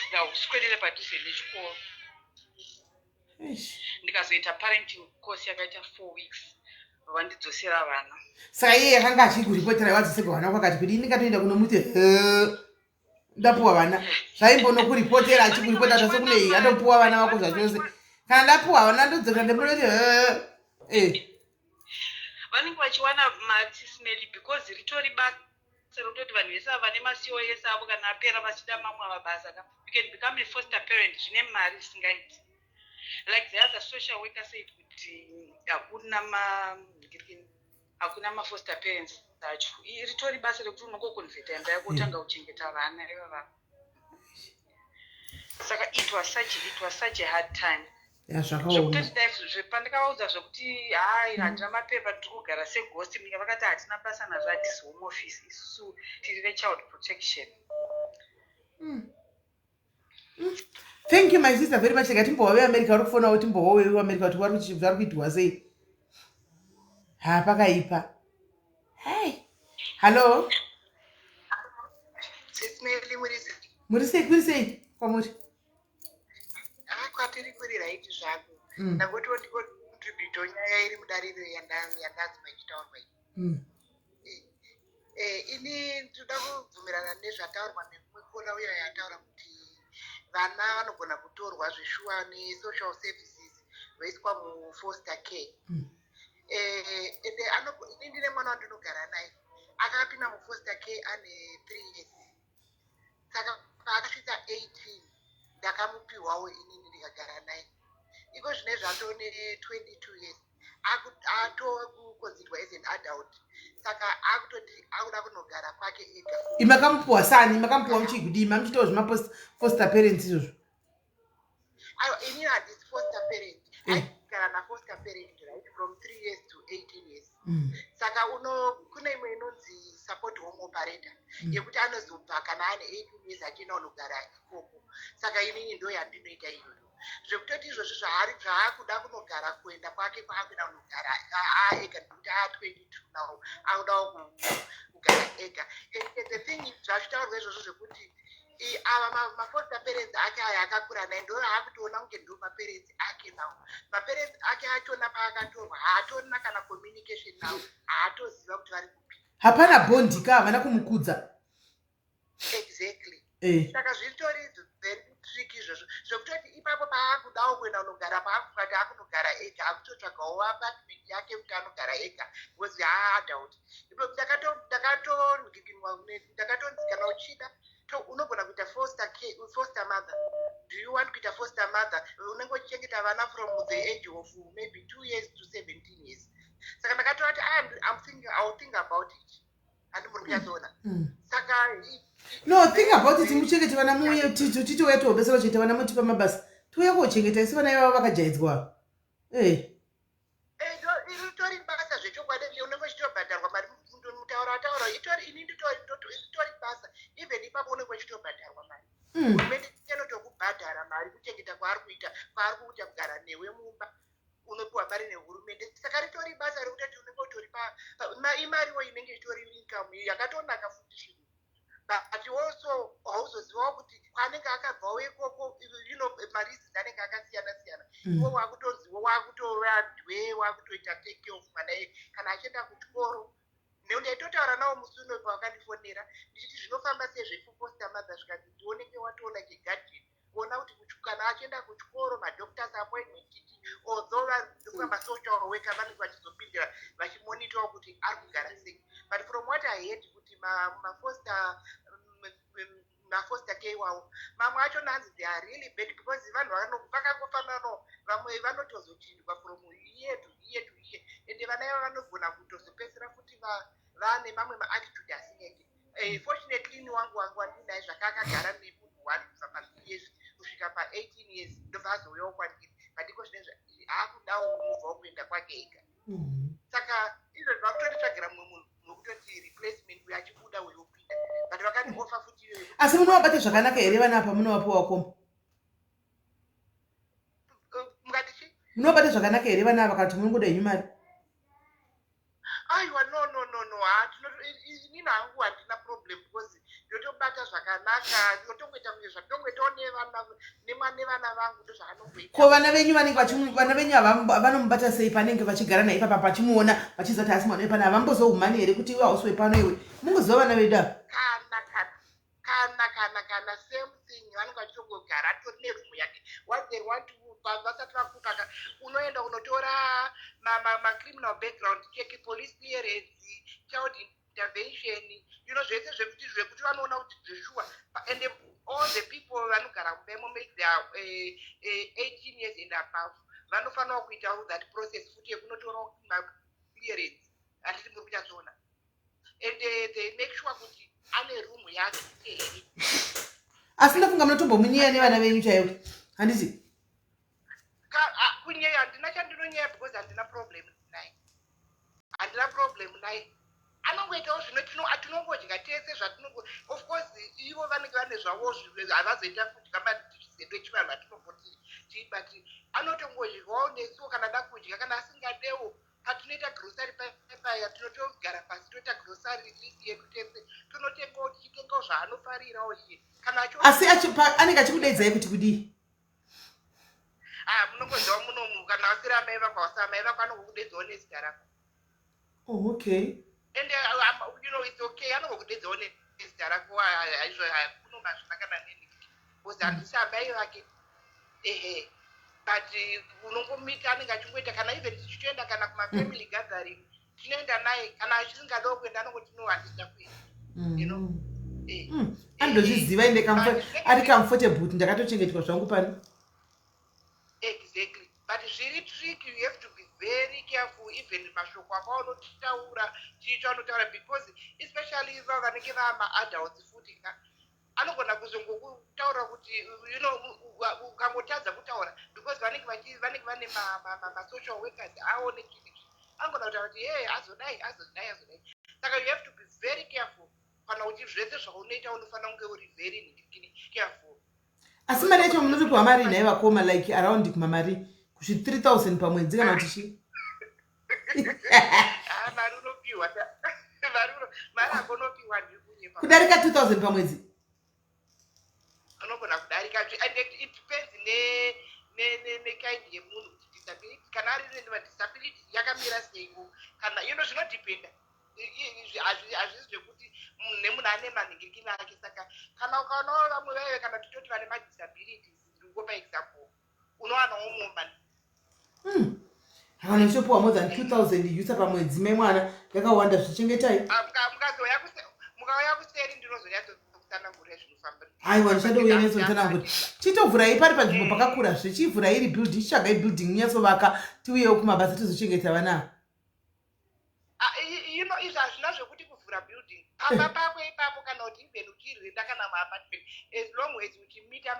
ndauswedere padhuze nechikoro ndikazoita parenting course yakaita 4 weeks vandidzosera vana
saka iye akanga achikuripotera wadzoseka vana kwakati kuti ndingatoenda kunomuti ndapuwa vana zvaimbonokuripotera achikuripota tase kune atopuwa vana vako zvachose kana ndapuwa vana ndodzoka ndembonoti
vanenge vachiwana SIS MELLY because ritori basa rokutoti vanhu vese vane maCOS avo kana apera vachida mamwe mabasa you can become a foster parent zvine mari zvisingaiti like the other social worker said kuti hakuna mafoster parents acho ritori basa rekuti unongokonvheta imba yako utanga uchengeta vana ivava saka it was such a hard time zvekutoti pandikavaudza zvekuti handina mapepa tiri kugara segosti mika vakati hatina basa nazvo hatisi home office isusu tiri vechild protection
thank you my sister very much tikatimbova veamerica vari kufonawo timbovawo veamerica kuti vari kuitirwa sei pakaipa hey hallo
SIS MELLY
muri sei kuri sei kwamuri
kwatiri kuri right zvako ndangoti ndikontribute nyaya iri mudariro yandanzi machitaurwa ini ndoda kubvumirana nezvataurwa nemukona uyo yataura kuti vana vanogona kutorwa zveshuwa nesocial services voiswa mufoster care ende ini ndine mwana wandinogara naye akapinda mufoster care ane 3 years saka paakasvika 18 ndakamupiwawo inini ndikagara naye iko zvine zvatone 22 years atokukonzidwa as an adult saka akutoti akuda kunogara kwake ega
imakamupuwa sani makamupuwa muchigudima muchitawo zvimafoster parents izvozvo
inini hadisi foster parent aigara nafoster parent right from 3 years to 18 years saka kune imwe inonzi support home operator yekuti anozobva kana ane 18 years achienda unogara ikoko saka inini ndo yandinoita iyoyo zvekutoti izvozvo zvaakuda kunogara kuenda kwake kwaakuenda kunogara ega nekuti 22 now akudawo kugara ega the thing zvachitaurwa izvozvo zvekuti ava mafoster parents ake aya akakura naye ndo aakutoona kunge ndo maparents ake nawo maparents ake achona paakatorwa haatorina kana communication nawo haatoziva kuti vari kupi
hapana bondi ka havana kumukudza
exactly saka zvitori very tricky izvozvo zvekutoti ipapo paakudawo kuenda unogara paakufati akunogara ega akutotsvagawo apartment yake kuti anogara ega because adult ipo ndakatonzi kana uchida unogona kuita foster mother. Do you want kuita foster mother? Unenge uchichengeta vana from the age of maybe 2 years to 17 years. Saka ndakatoti I'll think about it. Andimuri kuyazoona. Saka
no, think about it. Muchengete vana muye tito wetu obesera kuchengeta vana mutipa mabasa. Tuya kuchengeta isi vana yavo vakajaidzwa.
Iritori basa zvechokwadi unenge uchitobhadharwa mari mutaura hurumende inotokubhadhara mari kuchengeta kwaari kuita kugara newe mumba unopiwa mari nehurumende. Saka ritori basa rekuti unenge utori imariwo inenge itori income yakatonaka futi. But also hauzozivawo kuti kwanenge akabvawo ikoko mari idzi dzinenge akasiyana-siyana. Iwo wakutonziwo wakutova dhwe wakutoita take off mwana kana achienda kuchikoro. Ndaitotaura nawo musi uno pawakandifonera ndichiti zvinofamba sezvefoster mother zvikanzi ndioneke watoona chigadheni kuona kuti kana achienda kuchikoro madoctors appointment although masocial worker vanenge vachizopindira vachimonitawo kuti ari kugara sei. But from what I heard kuti mafoster care iwawo mamwe acho nanzi they are really bad because vanhu vakangofananawo vamwe vanotozochinjwa from year to year to year ende vana ivo vanogona kutozopedzera futi vane mamwe maattitude asingaiti. Fortunately wangu wandinaye zvakakagara nemunhu wari kubva pa3 years kusvika pa18 years ndobva azouyawo kwandiri madiko zvinezvi akudawo kumuvhawo kuenda kwake ega. Saka izvo zvakutonditsvagira mumwe munhu wekutoti replacement weachibuda weyopinda but vakandiofa futi iyoyo.
Asi munovabata zvakanaka here vana apa munovapiwa komo?
Mukati chii?
Munovabata zvakanaka here vana apa kana kuti muri kuda henyu mari?
Aiwa no inini hangu handina problem because ndotobata zvakanaka ndotongoita kunge zvatongoitawo nevana vangu ndo zvakanongoita.
Ko vana venyu vanomubata sei panenge vachigara naye ipapa pachimuona vachizoti asi mwana wepano havambozohumani here kuti iwe hauswe pano iwe mungoziva vana vedu ava?
Kana same thing vanenge vachitongogara tori nerumu yake what they want to vasati vakupaka unoenda unotora criminal background check, police clearance, child intervention, zvese zvekuti vanoona kuti zveshuwa and all the people vanogara mumemo make their 18 years and above vanofanira kuita that process futi yekunotorawo clearance handiti muri kunyatsoona and they make sure kuti ane rumu yake here.
Asi ndafunga munotombomunyeya nevana venyu chaivo handiti?
Kunyeya handina chandinonyeya because handina problem naye. Anongoitawo zvino atinongodya tese zvatinongo of course ivo vanenge vane zvavo havazoita kuti kamazendo echivanhu hatinomboti but anotongodyawo nesuwo kana da kudya kana asingadewo patinoita grocery paya tinotogara pasi toita grocery list yedu tese tonotengawo tichitengawo zvaanofarirawo iye kana
asi anenge achikudaidzai kuti kudii?
Munongoziva munomu kana wasiri amai vako wasamai vako anongokudedzawo nezita rako.
Oh, okay.
And it's okay. Anongokudedzawo nezita rako haizvo kunoma zvinakana neni because handisi amai vake but unongomita anenge achingoita kana even tichitoenda kana kumafamily gathering tinoenda naye kana achisingadawo kuenda anongoti no handida kuenda
andozviziva ende ari comfortable kuti ndakatochengetwa zvangu pano.
Exactly. But zviri tricky, you have to be very careful even mashoko akaunotaura chichaanotaura because especially iva vanenge vama-adults futi anogona kuzongokutaura kuti ukangotadza kutaura because vanenge vane ma-social workers aone chii anogona kutaura kuti azodai. Saka you have to be very careful kana kuti zvese zvaunoita unofanira kunge uri very careful.
Asi mari yacho munotopiwa mari naye vakoma like around kumamari kusvi 3000 pamwedzi kana kuti chii?
Mari unopiwa mari akonopiwa
kudarika 2000 pamwedzi
anogona kudarika and it depends nekaindi yemunhu kuti disability kana ari disability yakamira seiko kana zvinodependa hazvisi zvekuti nemunhu ane manhingirikini ake. Saka kana ukaonawo vamwe vaive kana titoti vane madisabilities ndingopa example unowanawo mumba
kana ichopiwa more than 2000 yusa pamwedzi memwana yakawanda zvichengetai
mukauya kuseri ndinozonyatsokutanangurira zvinofamba.
Aiwa ndichadouya nezotsanangura chitovhurai pari panzvimbo pakakura zvichivhurai iri building ichitsvagai building munyatsovaka tiuyewo kumabasa tizochengeta vana.
Izvi hazvina zvekuti kuvhura building pamba pako ipapo kana kuti even uchirenda kana maapartment as long as uchimita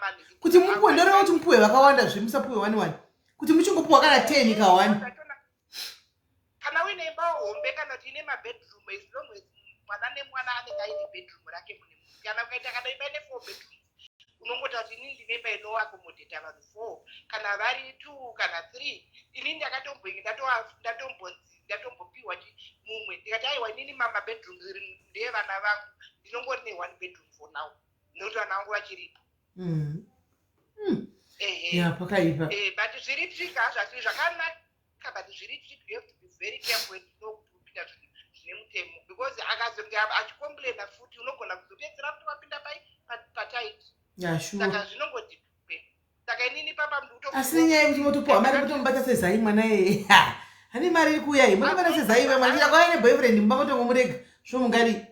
manhingirikini
kuti mupuwe ndoreva kuti mupuwe vakawanda zvemusapuwe 1 kuti muchingopuwa kana 10 ka1
kana uine imba hombe kana kuti ine mabedroom as long as mwana nemwana anenge aine bedroom rake mune munhu kana ukaita kana imba ine 4 bedrooms unongoti kuti inini ndine imba inoakomodheta vanhu 4 kana vari 2 kana 3. Inini ndatombopiwa mumwe ndikati aiwa inini mabedroom ndevana vangu ndinongori ne 1 bedroom for now nokuti vana vangu vachiripo.
Pakaipa.
But zviri trick hazvasi zvakanaka, but zviri trick you have to be very careful when kupinda zvine mutemo, because akazonge achicomplaina futi unogona kuzopedzera kuti wapinda pataiti. Saka zvinongoti saka inini papa
asi nenyaya yekuti motopuwa mari motomubata sezai mwana yeye hani mari iri kuuya iyi munobata sezai mwana kwaine boyfriend mumbamotomurega zvomungari.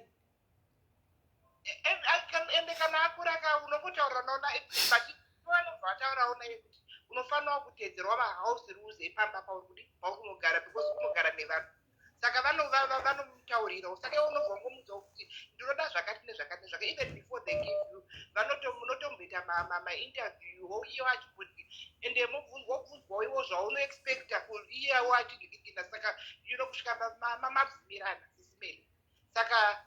Ende kana akuraka unokotaura naona vataurawo naye kuti unofanira kuteedzerwa mahouse rules epamba paunogara, because unogara nevanhu, saka vanomutaurirawo. Saka unobva ngomuudzawo kuti ndinoda zvakati nezvakati nezvakati, even before they give you munotomboita mainterview iye achikuti ende wobvunzwawo iwo zvaunoexpecta iyewo achidikidina. Saka kusvika mabvumirana sisimeli. Saka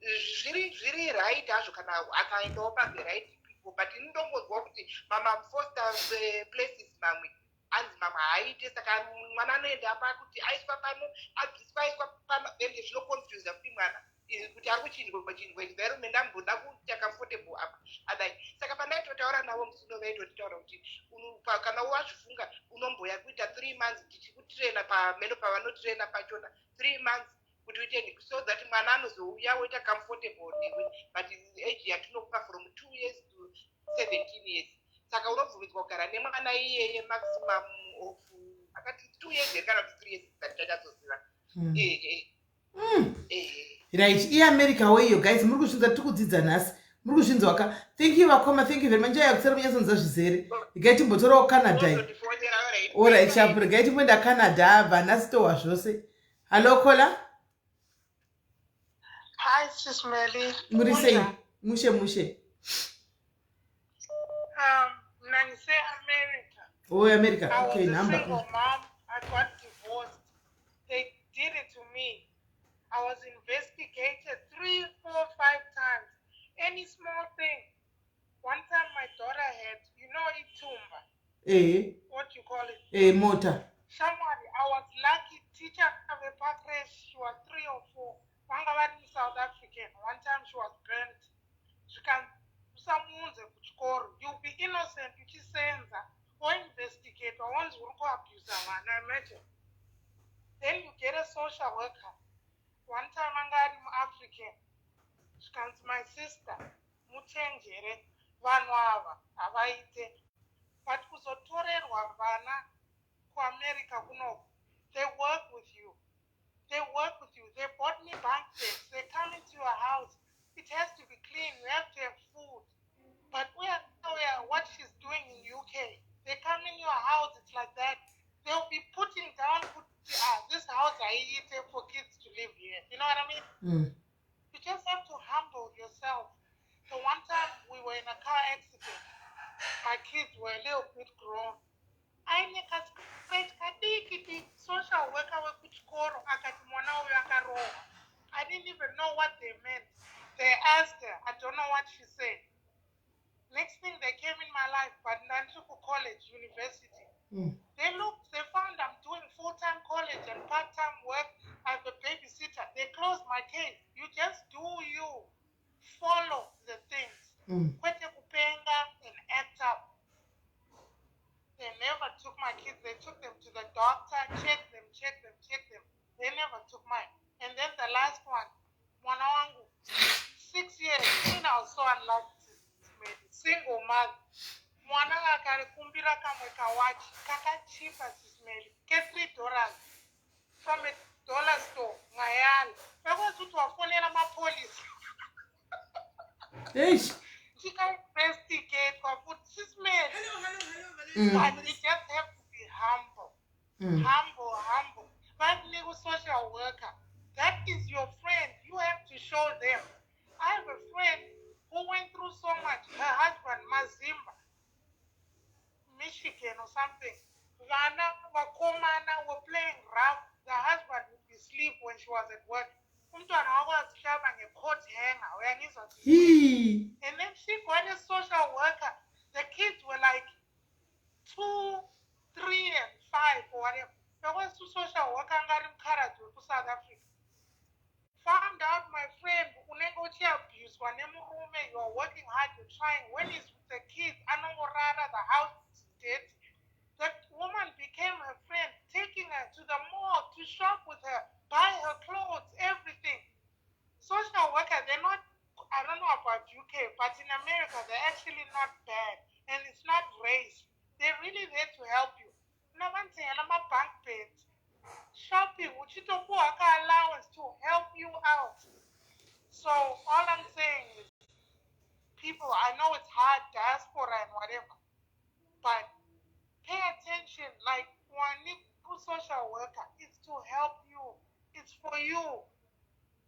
zviri right hazvo kana akaendawo pabve right people, but ndongonzwa kuti mama foster places mamwe anzi mama haaite, saka mwana anoenda pakuti aiswa pano abviswa aiswa pano, ende zvinoconfuse kuti mwana kuti ari kuchinjwa environment amboda kuita comfortable apa adai. Saka pandaitotaura navo musino vaitotaura kuti kana wazvifunga unomboya kuita 3 months tichikutraina pameno pavanotraina pachona 3 months kuti uite so that mwana anozouya woita comfortable newe, but age yatinokupa from 2 years to 17 years. Saka unobvumidzwa kugara nemwana iyeye maximum of akati 2 years kana 3 years tatazoziva.
Right, iAmerica weyo guys, muri kuzvinza tiri kudzidza nhasi, muri kuzvinzwa ka. Thank you vakoma, thank you very much. Njaya kusera munyasonza zvizere. Regai timbotorawo Canada. Alright, chapu regai timboenda Canada vana stowa zvose. Hello Kola.
Hi, SIS MELLY.
Muri sei? Mushe.
Nani say America.
Oh, America. Okay,
number. I was a single mom. I got divorced. They did it to me. I was investigated 3, 4, 5 times. Any small thing. One time my daughter had, itumba. What you call it?
Motor.
Somebody, I was lucky. Teacher of a park race, she was 3 or 4. One in South African. One time she was burnt. She can you'll be innocent, uchisenza, or investigate, or once you go abuse and I imagine. Then you get a social worker. One time I'm African. She comes to my sister, Muchengere, Vanwava, Avaite. But kuzotorerwa vana ku America kuno. They work with you. They bought me bank checks. They come into your house. It has to be clean. You have to have food. But what she's doing in UK, they come in your house, it's like that. They'll be putting down, this house I eat for kids to live here. You know what I mean? You just have to humble yourself. So one time we were in a car accident. My kids were a little bit grown. I make a straight social worker I didn't even know what they meant. They asked her, I don't know what she said. Next thing they came in my life, but Nantuku College, university. They looked, they found I'm doing full-time college and part-time work as a babysitter. They closed my case. You just do you. Follow the things. Kwete kupenga and act up. They never took my kids. They took them to the doctor, checked them. They never took mine. And then the last one, Mwanawangu, 6 years. I was so unlucky. Single mother. Mwana akarikumbira kamwe kawachi kakachipa SISMELLY ke$3 from a dollar store ngayala kwakuthi wafonela amapolisi investigate kwakuthi SISMELLY. But you just have to be humble. Humble. But legal social worker, that is your friend. You have to show them. I have a friend who went through so much. Her husband, Mazimba, Michigan or something. Vana, Wakomana were playing rough. The husband would be asleep when she was at work. umntwana wakwazihlaba nge-coat hanger uyangizwa and then she got a social worker. The kids were like 2, 3 and 5 or whatever. There was two social worker ngari mukharadzi wekusouth Africa. Found out my friend unenge uchiabuswa nemurume, you are working hard, you're trying. When he's with the kids, anongorara, the house is dirty. That woman became her friend, taking her to the mall to shop with her, buy her clothes, everything. Social worker, they're not, I don't know about UK, but in America, they're actually not bad. And it's not race. They're really there to help you. No one saying, I'm a bank page. Shopping, which is a allowance to help you out. So all I'm saying is, people, I know it's hard, diaspora and whatever, but pay attention. Like one social worker, it's to help you. It's for you.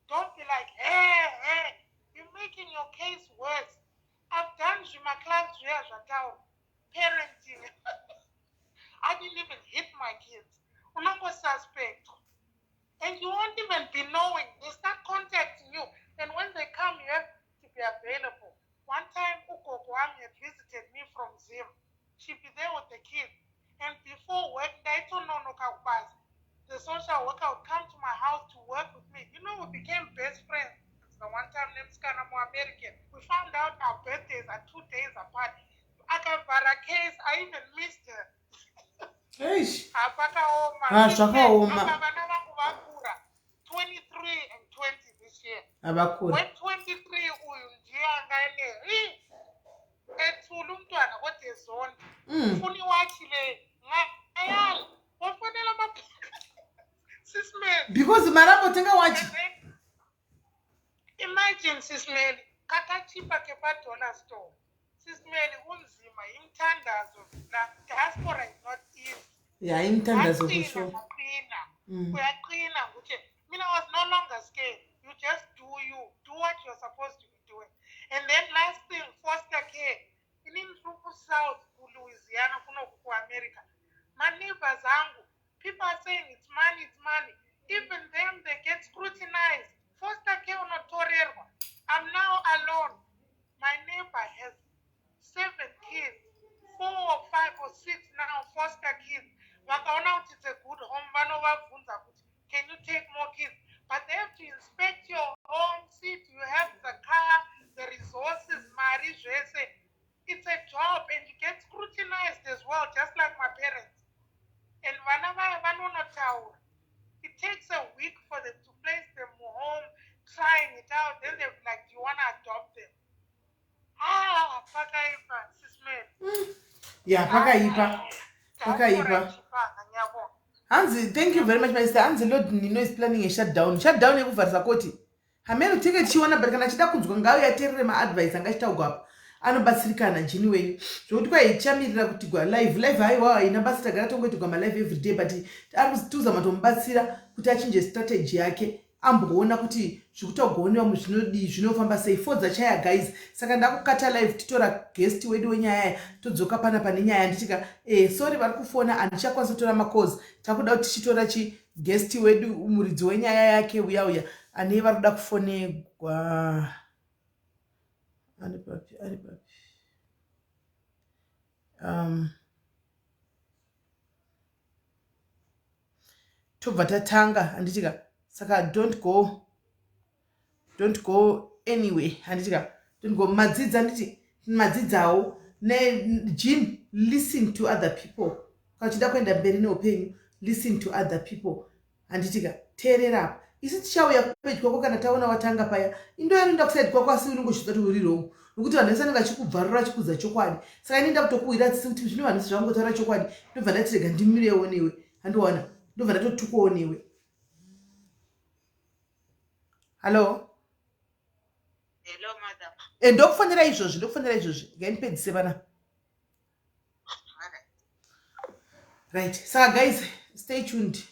Don't be like, hey, you're making your case worse. I've done my class parenting. I didn't even hit my kids. Unango suspect. And you won't even be knowing. They start contacting you. And when they come, you have to be available. One time, Uko Kwame had visited me from Zim. She'd be there with the kids. And before work, the social worker would come to my house to work with me. You know, we became best friends. The one time, American. We found out our birthdays are 2 days apart. I got case. I even missed her.
Eish.
23 and 20 this year.
Abakura.
When 23 uyunjiyangane ethula umntwana kodwa ezonda ufuna iwatshile ngayala wafonela Sis Melly
Because marabo tenga wachi.
Imagine Sis Melly kakachipa kepa dollar store. Sis Melly unzima imthandazo la diaspora is not easy.
Yeah, imthandazo for sure.
Uyaqina ukuthi mina was no longer scared. You just do you. Do what you're supposed to be doing. And then last thing, foster care. In Mpuku South, Louisiana, kuno America. My neighbors, people are saying it's money, it's money. Even them, they get scrutinized. Foster care notorious. I'm now alone. My neighbor has 7 kids, 4 or 5 or 6 now foster kids. It's a good home. Can you take more kids? But they have to inspect your home, see if you have the car, the resources, it's a job and you get scrutinized as well, just like my parents. And whenever it takes a week for them to place them home, trying it out, then they're like, do you want to adopt them? Pakaipa, Sis Melly.
Yeah, Pakaipa. Hanzi, thank you very much, my sister. Hanzi, Lord Nino is planning a shutdown. Shutdown yeku varsakoti. Hamero take chiwana but kana chida kunzwa ngawe yaterere ma advice angachita ugapa. Anobatsirikana jini wenyu. Zvokuti kwa ichamirira kuti gwa live haiwa ina basi tagara tongoti gwa ma live every day but arikutuza matomubatsira kuti achinje strategy yake. Amboona kuti zvikutogonewa muzvinodi zvinofamba sei fodza chaya guys. Saka ndakukata live titora guest wedu wenyaya todzoka pana pane nyaya nditika sorry vari kufona andichakwanisa kutora makozi takuda kuti tichitora guest wedu muridzi wenyaya yake uya ane vari kuda kufonegwa ari papi tobva tatanga handitika saka don't go anyway handitika don't go madzidza nditi madzidzawo Jean, listen to other people kachida kuenda mberi neupenyu listen to other people handitika teerera isi tichauya kupedyi kwako kana taona watanga paya indoyanoenda kusaidi kwako asi unongosvitsa kuti uri wrong nokuti vanhu vese anenge achikubvarura achikudza chokwadi saka inoenda kutokuwira tsisi kuti zvino vanhu zvangotaura chokwadi ndobva ndati rega ndimirewo newe handiwana ndobva ndatotukawo newe. Hello?
Hello, madam.
Ndokufanira izvozvi ngainipedzise vana. Right, saka guys, stay tuned.